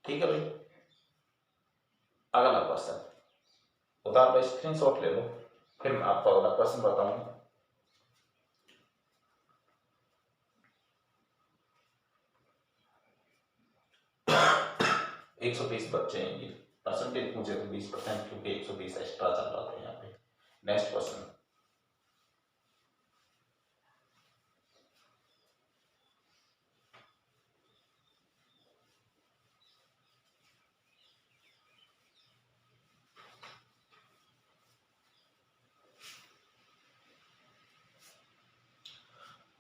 ठीक है भाई। अगला क्वेश्चन उदाहरण पर स्क्रीनशॉट ले लो, फिर मैं आपको अगला क्वेश्चन बताऊंगा। एक 120 बच्चे हैं ये, परसेंटेज मुझे तो 20%, क्योंकि 120 एक्स्ट्रा चल रहा था यहाँ पे। नेक्स्ट क्वेश्चन,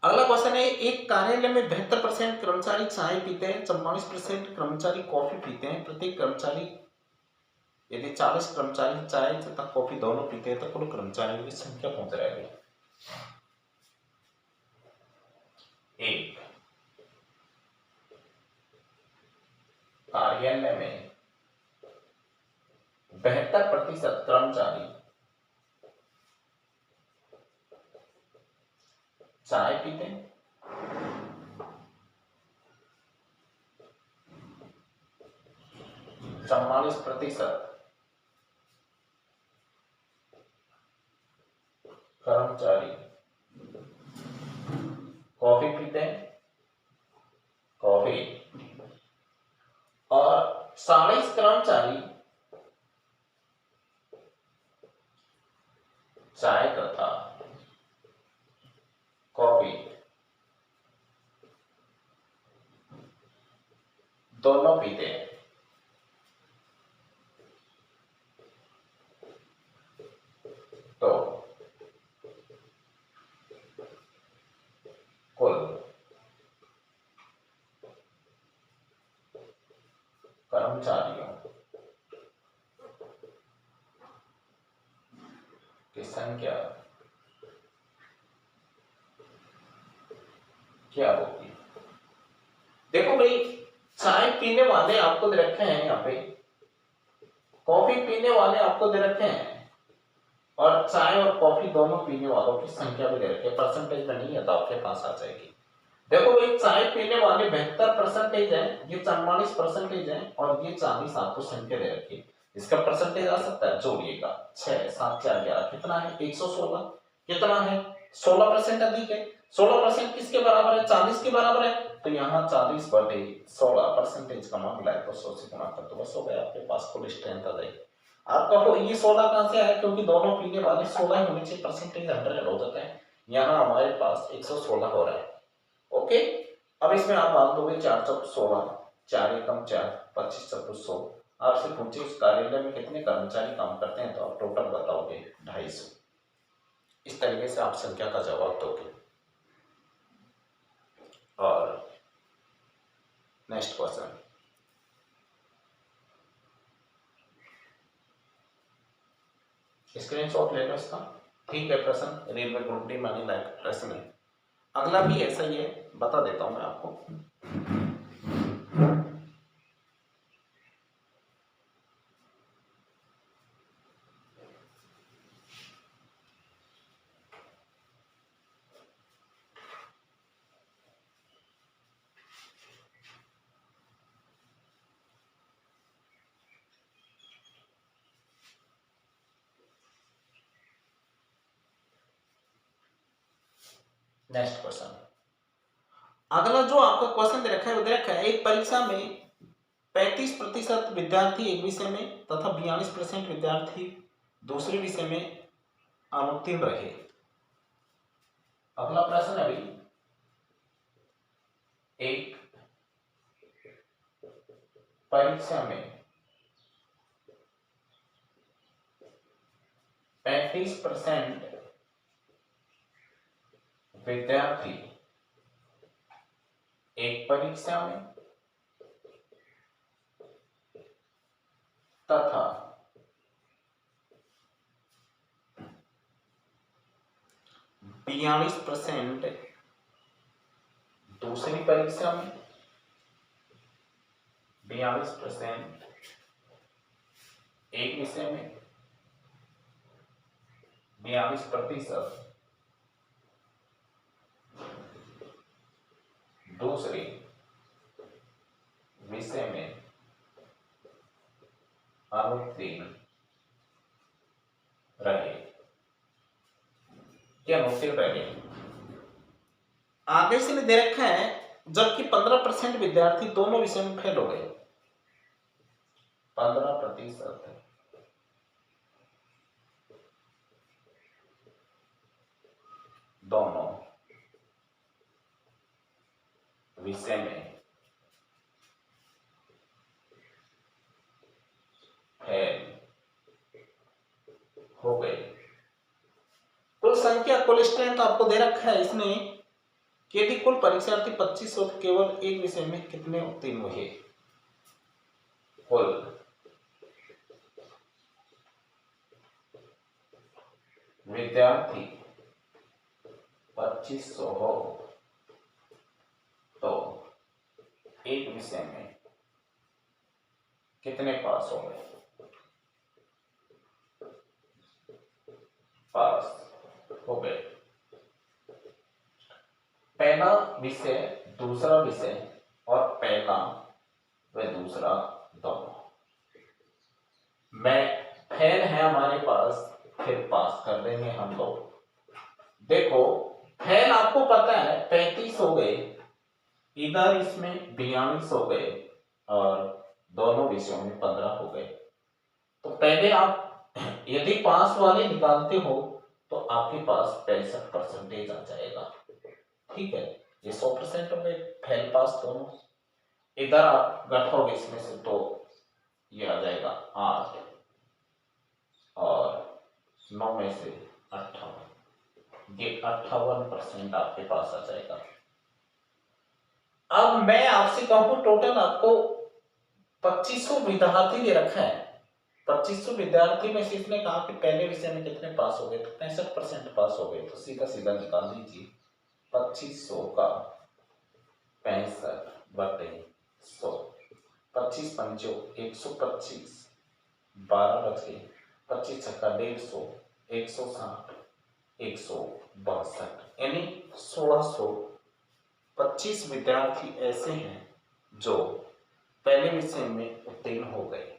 अगला क्वेश्चन है, एक कार्यालय में 72% कर्मचारी चाय पीते हैं, 44% कर्मचारी कॉफी पीते हैं। प्रत्येक कर्मचारी यदि 40 कर्मचारी चाय तथा कॉफी दोनों पीते हैं तो कुल कर्मचारियों की संख्या पहुंच रहेगी। एक कार्यालय में 72% कर्मचारी चाय पीते हैं। 44% कर्मचारी कॉफी पीते हैं, कॉफी। और 40 कर्मचारी चाय तथा कॉफी दोनों पीते हैं। तो कुल कर्मचारियों की संख्या क्या होगी? देखो भाई, चाय पीने वाले आपको दे रखे हैं यहाँ पे, कॉफी पीने वाले आपको दे रखे हैं, और चाय और कॉफी दोनों पीने वालों की संख्या भी दे रखी है। परसेंटेज में नहीं है तो आपके पास आ जाएगी। देखो भाई, चाय पीने वाले 72% है, ये 44% है, और ये 40 आपको संख्या दे रखी है। इसका परसेंटेज आ सकता है, जोड़िएगा 6 7 4 11 कितना है 116। कितना है 16% अधिक है। 16% किसके बराबर है? 40 के बराबर है। तो यहाँ 40/16 परसेंटेज का मामला है, तो 100 से गुणा कर दो, बस हो गया, आपके पास कुल स्ट्रेंथ आ जाएगी। आपका हो ये 16 कहां से आया? क्योंकि दोनों पीने वाले 16 होने से परसेंटेज 100 हो जाता है। यहाँ हमारे पास 116 हो रहा है। ओके, अब इसमें आप मान दोगे 4 चौक 16, 4 एकम 4, 25 चौक 100। आपसे पूछे उस कार्यालय में कितने कर्मचारी काम करते हैं, तो आप टोटल बताओगे 250। इस तरीके से आप संख्या का जवाब दोगे। और नेक्स्ट क्वेश्चन, स्क्रीनशॉट ले लो इसका। ठीक है, प्रश्न रेलवे ग्रुप डी मानी लाइक प्रश्न है। अगला भी ऐसा ही है, बता देता हूं मैं आपको। नेक्स्ट क्वेश्चन, अगला जो आपका क्वेश्चन दे रखा है वो दे रखा है, एक परीक्षा में 35% विद्यार्थी एक विषय में तथा 42% विद्यार्थी दूसरे विषय में अनुत्तीर्ण रहे। अगला प्रश्न है भाई, एक परीक्षा में 35% विद्यार्थी एक परीक्षा में तथा 42% दूसरी परीक्षा में, 42% एक विषय में, 42% दूसरे विषय में अनुत्तीर्ण रहे। क्या अनुत्तीर्ण रहे? आगे से दे रखा है, जबकि 15% विद्यार्थी दोनों विषय में फेल हो गए। 15% दोनों विषय में फेल हो गए। कुल संख्या, कुल स्ट्रेंथ आपको दे रखा है इसने कि यदि कुल परीक्षार्थी 25 हो तो केवल एक विषय में कितने उत्तीर्ण हुए। कुल विद्यार्थी 2500 हो तो एक विषय में कितने पास हो गए? पास हो गए। पहला विषय, दूसरा विषय और पहला व दूसरा दोनों में फेल है हमारे पास, फिर पास कर देंगे हम लोग। देखो फेल आपको पता है 35 हो गए, इधर इसमें 42 हो गए और दोनों विषयों में 15 हो गए। तो पहले आप यदि पास वाले निकालते हो तो आपके पास 65% आ जाएगा। ठीक है, ये 100% हो गए फेल पास दोनों। इधर आप घटाओगे इसमें से तो ये आ जाएगा 8 और 9 में से 58, ये 58% आपके पास आ जाएगा। अब मैं आपसे कहूं टोटल आपको 2500 विद्यार्थी दे रखा है, 2500 विद्यार्थी में से इसने कहा कि पहले विषय में कितने पास हो गए, तो 65% पास हो गए। तो सीधा सीधा निकाल दीजिए 2500 का 65/100, 25 पंचो 125, 12 बच गए, 25 छक्का 150, 160, 162, यानी 1625 विद्यार्थी ऐसे हैं जो पहले विषय में उत्तीर्ण हो गए।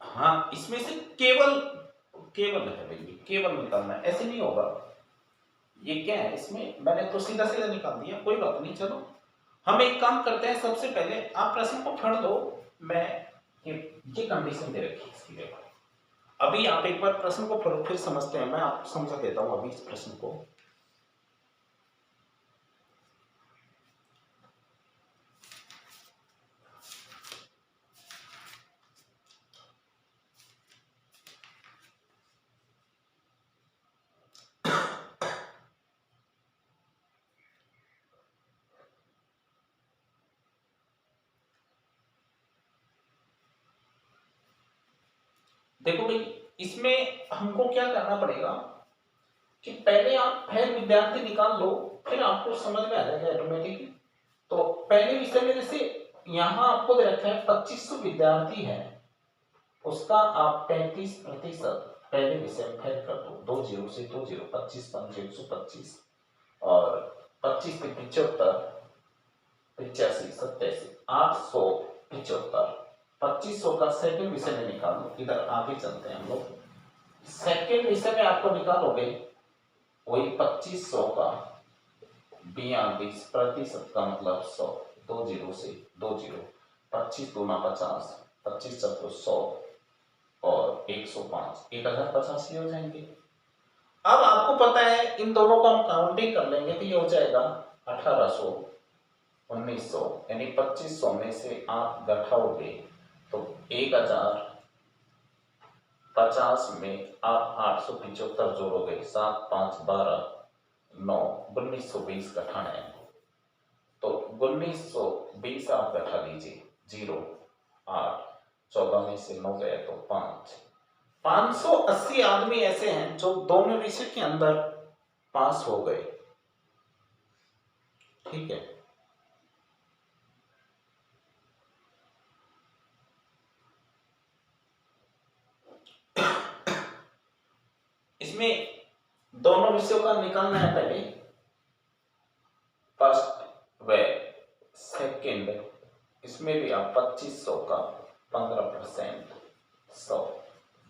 हाँ, इसमें से केवल केवल है भाई, केवल निकालना है, ऐसे नहीं होगा। ये क्या है, इसमें मैंने तो सीधा सीधा निकाल दिया, कोई बात नहीं। चलो हम एक काम करते हैं, सबसे पहले आप प्रश्न को पढ़ दो। मैं ये कंडीशन दे रखी है इसकी, देखो अभी आप एक बार प्रश्न को पढ़ो फिर समझते हैं। मैं आपको समझा देता हूं अभी इस प्रश्न को। देखो भाई, इसमें हमको क्या करना पड़ेगा कि पहले आप फेल विद्यार्थी निकाल लो, फिर आपको समझ में आ जाएगा ऑटोमेटिकली। तो पहले विषय में जैसे यहां आपको दे रखा है 2500 विद्यार्थी है, उसका आप 35% पहले विषय में फेल कर दो। 2 0 से 2 0, 25 5 125 और 25 के 75, 85 87, 875, 2500 का सेकंड विषय में निकाल लो। इधर आगे चलते हैं हम लोग। सेकंड विषय में आपको निकालोगे वही 2500 का 42% का मतलब 100, 2 0 से 2 0, 25 दूना 50, 25 चौको 100 और 105, 1085 हो जाएंगे। अब आपको पता है इन दोनों को हम काउंटिंग कर लेंगे तो ये हो जाएगा 1800, 1900, यानी 2500 में से आप घटाओगे तो 1050 में आप 875 जोड़ोगे, 7 5 12 9, 1920 घटाना है तो 1920 आप घटा लीजिए, 0 8, 14 में से 9 गया तो 5। 580 आदमी ऐसे हैं जो दोनों विषय के अंदर पास हो गए। ठीक है, इसमें दोनों विषयों का निकालना है पहले, फर्स्ट व सेकंड। इसमें भी आप 2500 का 15%, 100,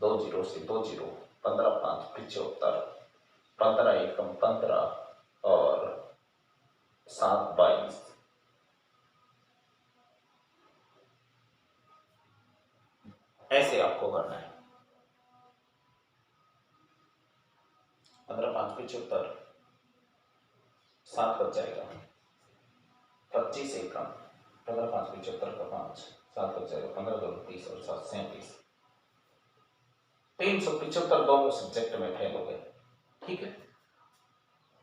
2 0 से 2 0, 15 5 75, 15 एकम 15 और 7 22। ऐसे आपको करना है। 15 5 75, 7 बच जाएगा, 25 एकम, 15 5 75 का 5, 7 बच जाएगा, 15 2 30 और 7 37, 375 दोनों सब्जेक्ट में फेल हो गए। ठीक है,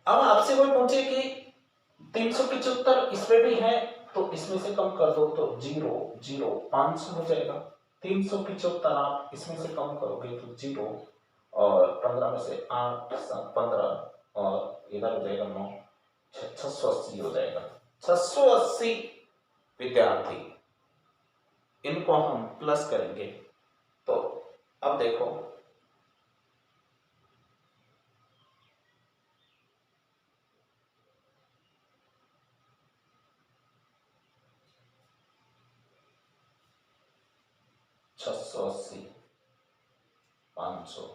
अब आपसे कोई पूछे कि 375 इसमें भी है तो इसमें से कम कर दो तो 0 0 500 हो जाएगा। 375 आप इसमें से कम करोगे तो 0, और 15 में से 8 7 15, और इधर हो जाएगा 9, 680 हो जाएगा। 680 विद्यार्थी, इनको हम प्लस करेंगे तो अब देखो, छह सौ अस्सी, 500,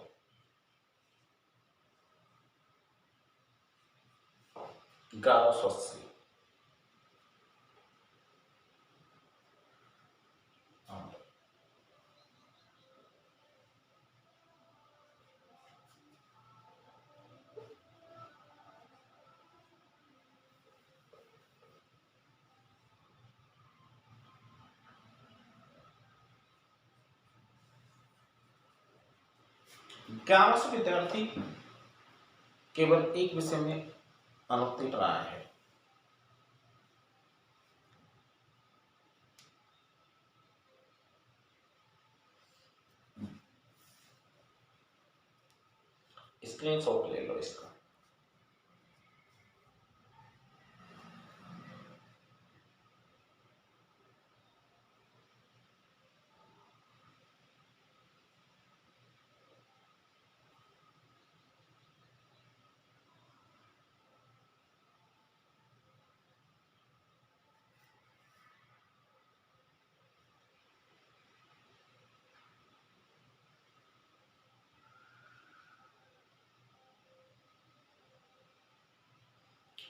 1180, ग्यारह सौ विद्यार्थी केवल एक विषय में अनुत्तीर्ण रहा है। स्क्रीनशॉट ले लो इसका।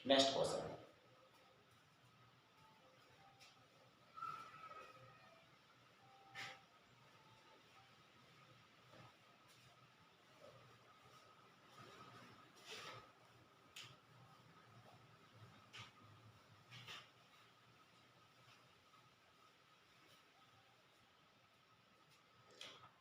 नेक्स्ट क्वेश्चन,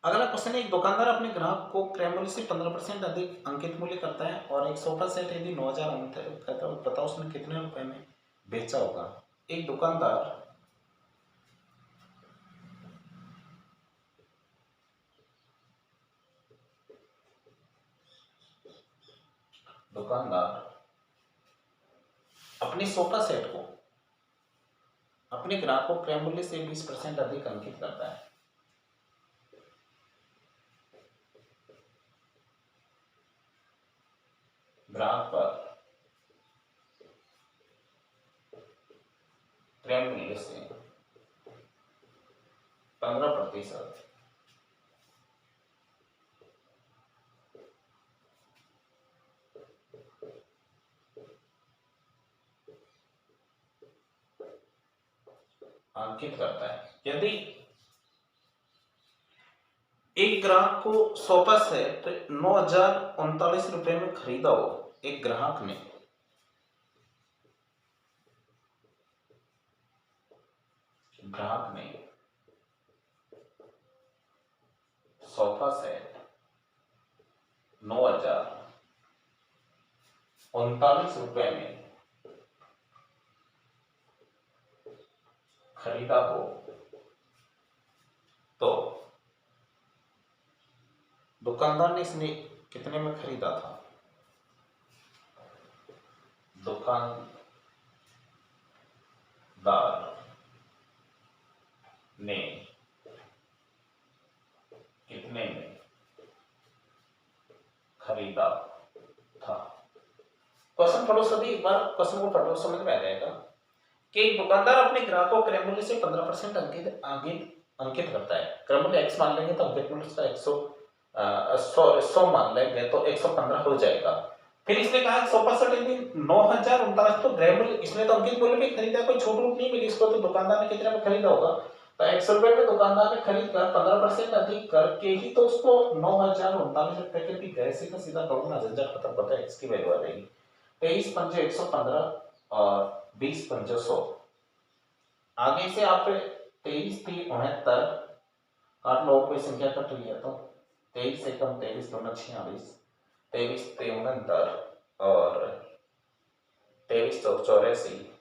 अगला क्वेश्चन है, एक दुकानदार अपने ग्राहक को क्रय मूल्य से 15% अधिक अंकित मूल्य करता है और एक सोफा सेट यदि 9,000 कहता है, बताओ उसने कितने रुपए में बेचा होगा। एक दुकानदार अपने सोफा सेट को अपने ग्राहक को क्रय मूल्य से 20% अधिक अंकित करता है। ग्राहक पर क्रय मूल्य से 15% अंकित करता है। यदि एक ग्राहक को सोफा सेट 9,039 रुपए में खरीदा हो, एक ग्राहक ने सोफा सेट 9,039 रुपए में खरीदा हो तो दुकानदार ने इसने कितने में खरीदा था। दुकानदार ने कितने में खरीदा था। क्वेश्चन पढ़ो सभी, एक बार क्वेश्चन को पढ़ो, समझ में आ जाएगा कि एक दुकानदार अपने ग्राहकों को क्रय मूल्य से 15% अंकित करता है। क्रय मूल्य x मान लेंगे तो अंकित मूल्य का 100 मान लेंगे तो 115 हो जाएगा। फिर इसने कहा सोफा सेट यदि 9,039 तो क्रय मूल्य, इसने तो अंकित मूल्य पे खरीदा, कोई छूट नहीं मिली इसको, तो दुकानदार ने कितने में खरीदा होगा। तो 100 रुपए में दुकानदार ने खरीद कर 15% अधिक करके ही तो उसको 9,039 रुपए के भी गए, सीधा सीधा करूंगा, झंझट खत्म, पता है इसकी वैल्यू आ जाएगी 23 पंजे 115 और 20 पंजे 100। आगे से आप 23 3 69, 8 लोगों की संख्या कट रही है तो 23 से कम 23 2 46, 23 3 69 और 23 4 84,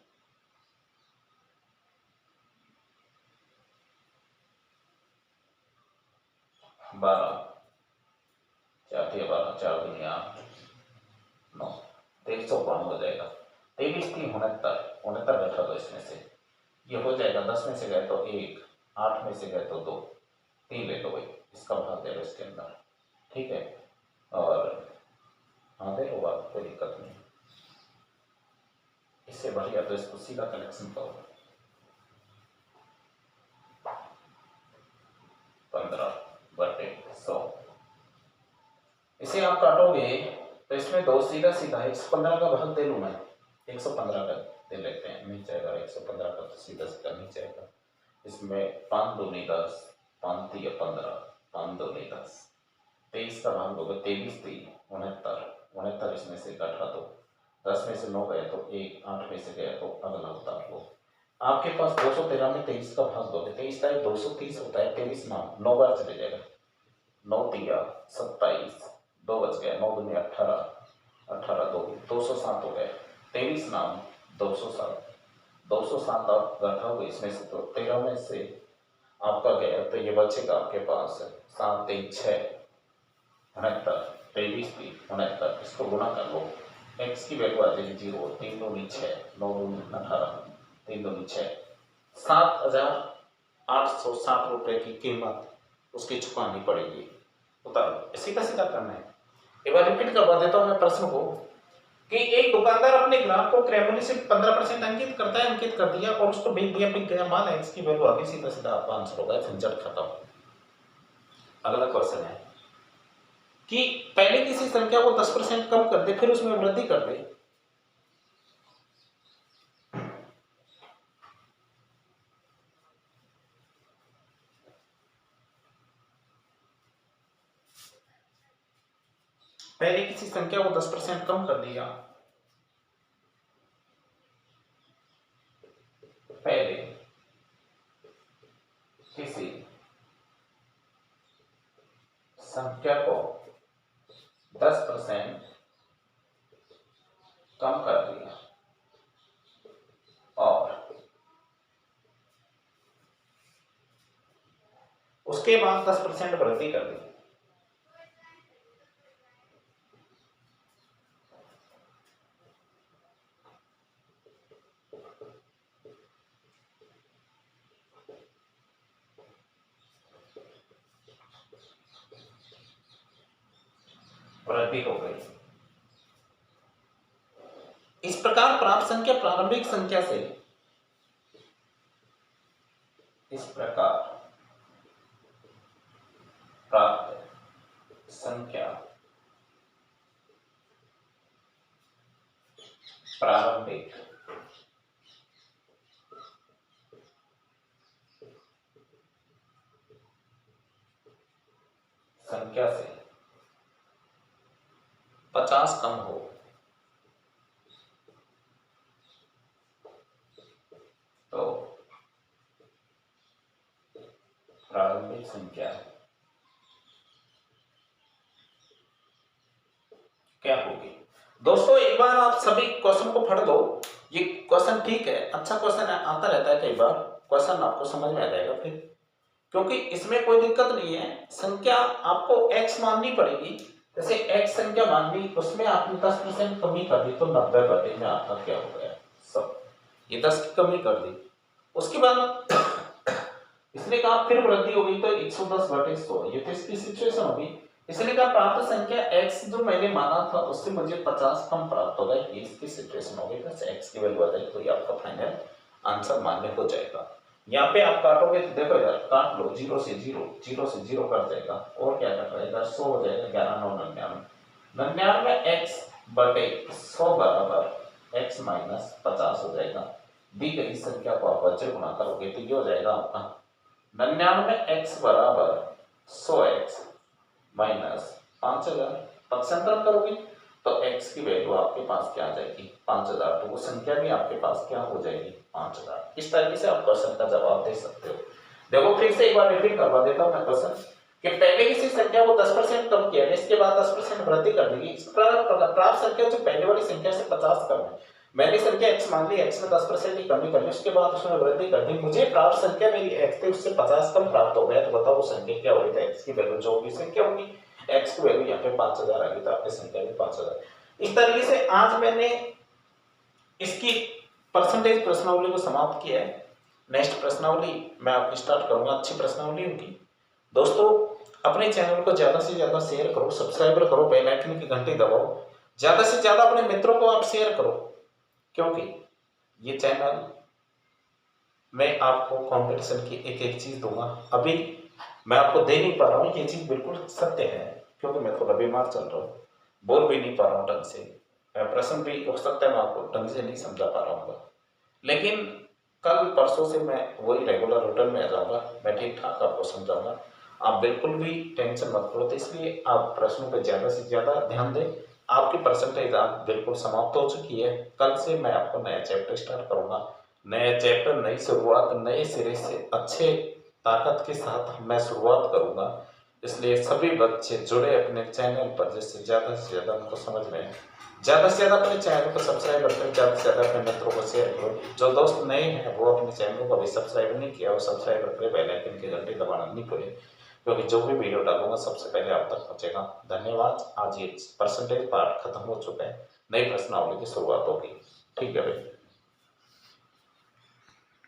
2392 हो जाएगा। 23 3 69, 69 बैठा दो इसमें से, ये हो जाएगा। 10 में से गए तो 1, 8 में से गए तो 2, 3 ले लो भाई, इसका भाग दे लो इसके अंदर, ठीक है। और हाँ दे लो बात, कोई दिक्कत नहीं। इससे बढ़िया तो इसको सीधा कलेक्शन करो, 15/100। इसे आप काटोगे तो इसमें 2 सीधा सीधा 115 का भाग दे लूँ मैं, 115 का दे लेते हैं, नहीं जाएगा 115 का तो सीधा सीधा नहीं जाएगा। इसमें 5 दूनी 10, 5 3 15, 5 दूनी 10, 23 का भाग दोगे 23 3 69, 69 इसमें से घटा दो, 10 में से 9 गया तो 1, 8 में से गया तो अगला उतार लो। आपके पास 213 में 23 का भाग दोगे, 23 तारीख 230 होता है, 23 नाम 9 बार चले जाएगा, 9 3 27, 2 बच गया, 9 दूनी 18, 18 207 हो गया, 23 नाम 207, 207 आप घटाओगे इसमें से तो 13 में से आपका गया तो ये बचेगा आपके पास 7 3 6 69, 23 3 69, इसको गुना कर लो, x की वैल्यू आ जाएगी 0, 3 दूनी 6, 9 दूनी 18, 3 दूनी 6, 7,860 रुपए की कीमत उसकी चुकानी पड़ेगी। उतारो, सीधा सीधा करना है। एक बार रिपीट करवा देता हूं मैं प्रश्न को कि एक दुकानदार अपने ग्राहक को क्रय से 15% अंकित करता है, अंकित कर दिया और उसको भेज दिया, बिक गया माल, x की वैल्यू आगे, सीधा सीधा आपका आंसर होगा, झंझट खत्म। अगला क्वेश्चन है कि पहले किसी संख्या को 10% कम कर दे फिर उसमें वृद्धि कर दे। पहले किसी संख्या को 10% कम कर दिया, पहले किसी संख्या को 10% कम कर दिया और उसके बाद 10% वृद्धि कर दी। वृद्धि हो गई। इस प्रकार प्राप्त संख्या प्रारंभिक संख्या से, इस प्रकार प्राप्त संख्या प्रारंभिक संख्या से 50 कम हो तो प्रारंभिक संख्या क्या होगी। दोस्तों एक बार आप सभी क्वेश्चन को पढ़ लो, ये क्वेश्चन ठीक है, अच्छा क्वेश्चन है, आता रहता है कई बार, क्वेश्चन आपको समझ में आ जाएगा फिर, क्योंकि इसमें कोई दिक्कत नहीं है। संख्या आपको x माननी पड़ेगी, जैसे x संख्या मान ली, उसमें आपने 10% कमी कर दी तो 90 में आपका क्या हो गया, सब ये 10 की कमी कर दी। उसके बाद इसने कहा फिर वृद्धि हो गई तो 110/100, ये तो इसकी सिचुएशन होगी। इसने कहा प्राप्त संख्या x जो मैंने माना था उससे मुझे 50 कम प्राप्त होगा, ये इसकी सिचुएशन होगी, तो x की वैल्यू आ जाएगी तो ये आपका फाइनल आंसर मान्य हो जाएगा। यहाँ पे आप काटोगे तो देखो यार, काट लो, 0 से 0, 0 से 0 कट जाएगा और क्या कट जाएगा, 100 हो जाएगा, 11 9 99, 99 x/100 बराबर x माइनस 50 हो जाएगा। दी गई संख्या को आप अचर गुणा करोगे तो ये हो जाएगा आपका 99 x बराबर 100x माइनस 5000, पक्षांतर करोगे तो x की वैल्यू आपके पास क्या आ जाएगी, 5000, तो वो संख्या भी आपके पास क्या हो जाएगी, 5000। इस तरीके से आप क्वेश्चन का जवाब दे सकते हो। देखो फिर से एक बार रिपीट करवा देता हूं मैं क्वेश्चन कि पहले किसी संख्या को 10% कम किया, इसके बाद 10% वृद्धि कर देगी। इस प्रकार प्राप्त संख्या जो पहले वाली संख्या से 50 कम है, मैंने संख्या x मान ली, x में 10% की कमी कर ली, उसके बाद उसमें वृद्धि कर दी, मुझे प्राप्त संख्या मेरी x थी उससे 50 कम प्राप्त हो गया, तो बताओ वो संख्या क्या होगी, x की वैल्यू जो होगी संख्या होगी, x की वैल्यू यहाँ पे 5000 आ गई, तो आपकी संख्या भी 5000। इस तरीके से आज मैंने इसकी परसेंटेज प्रश्नावली को समाप्त किया है। नेक्स्ट प्रश्नावली मैं आपकी स्टार्ट करूंगा, अच्छी प्रश्नावली होगी। दोस्तों अपने चैनल को ज्यादा से ज्यादा शेयर करो, सब्सक्राइबर करो, बेल आइकन की घंटी दबाओ, ज्यादा से ज्यादा अपने मित्रों को आप शेयर करो, क्योंकि ये चैनल मैं आपको कंपटीशन की एक एक चीज दूंगा। अभी मैं आपको दे नहीं पा रहा हूँ, ये चीज बिल्कुल सत्य है, क्योंकि मैं थोड़ा बीमार चल रहा हूँ, बोल भी नहीं पा रहा हूँ ढंग से, प्रश्न भी हो सकता है मैं आपको ढंग से नहीं समझा पा रहा हूँ, लेकिन कल परसों से मैं वही रेगुलर रूटीन में आ जाऊंगा, मैं ठीक ठाक आपको समझाऊंगा। आप बिल्कुल भी टेंशन मत करो, तो इसलिए आप प्रश्नों पर ज़्यादा से ज़्यादा ध्यान दें। आपकी परसेंटेज आप बिल्कुल समाप्त हो चुकी है, कल से मैं आपको नया चैप्टर स्टार्ट करूंगा, नया चैप्टर, नई शुरुआत, नए सिरे से अच्छे ताकत के साथ मैं शुरुआत करूंगा। इसलिए सभी बच्चे जुड़े अपने चैनल पर, जिससे ज़्यादा से ज़्यादा उनको समझ में, ज़्यादा से ज़्यादा अपने चैनल को सब्सक्राइब करें, ज़्यादा से ज़्यादा अपने मित्रों को शेयर करो। जो दोस्त नए हैं वो अपने चैनल को अभी सब्सक्राइब नहीं किया, वो सब्सक्राइब करें, बेल आइकन की घंटी दबाना नहीं भूलें, क्योंकि जो भी वीडियो डालूंगा सबसे पहले आप तक पहुंचेगा। धन्यवाद। आज ये परसेंटेज पार्ट खत्म हो चुका है, नई प्रश्नावली की शुरुआत होगी। ठीक है भाई।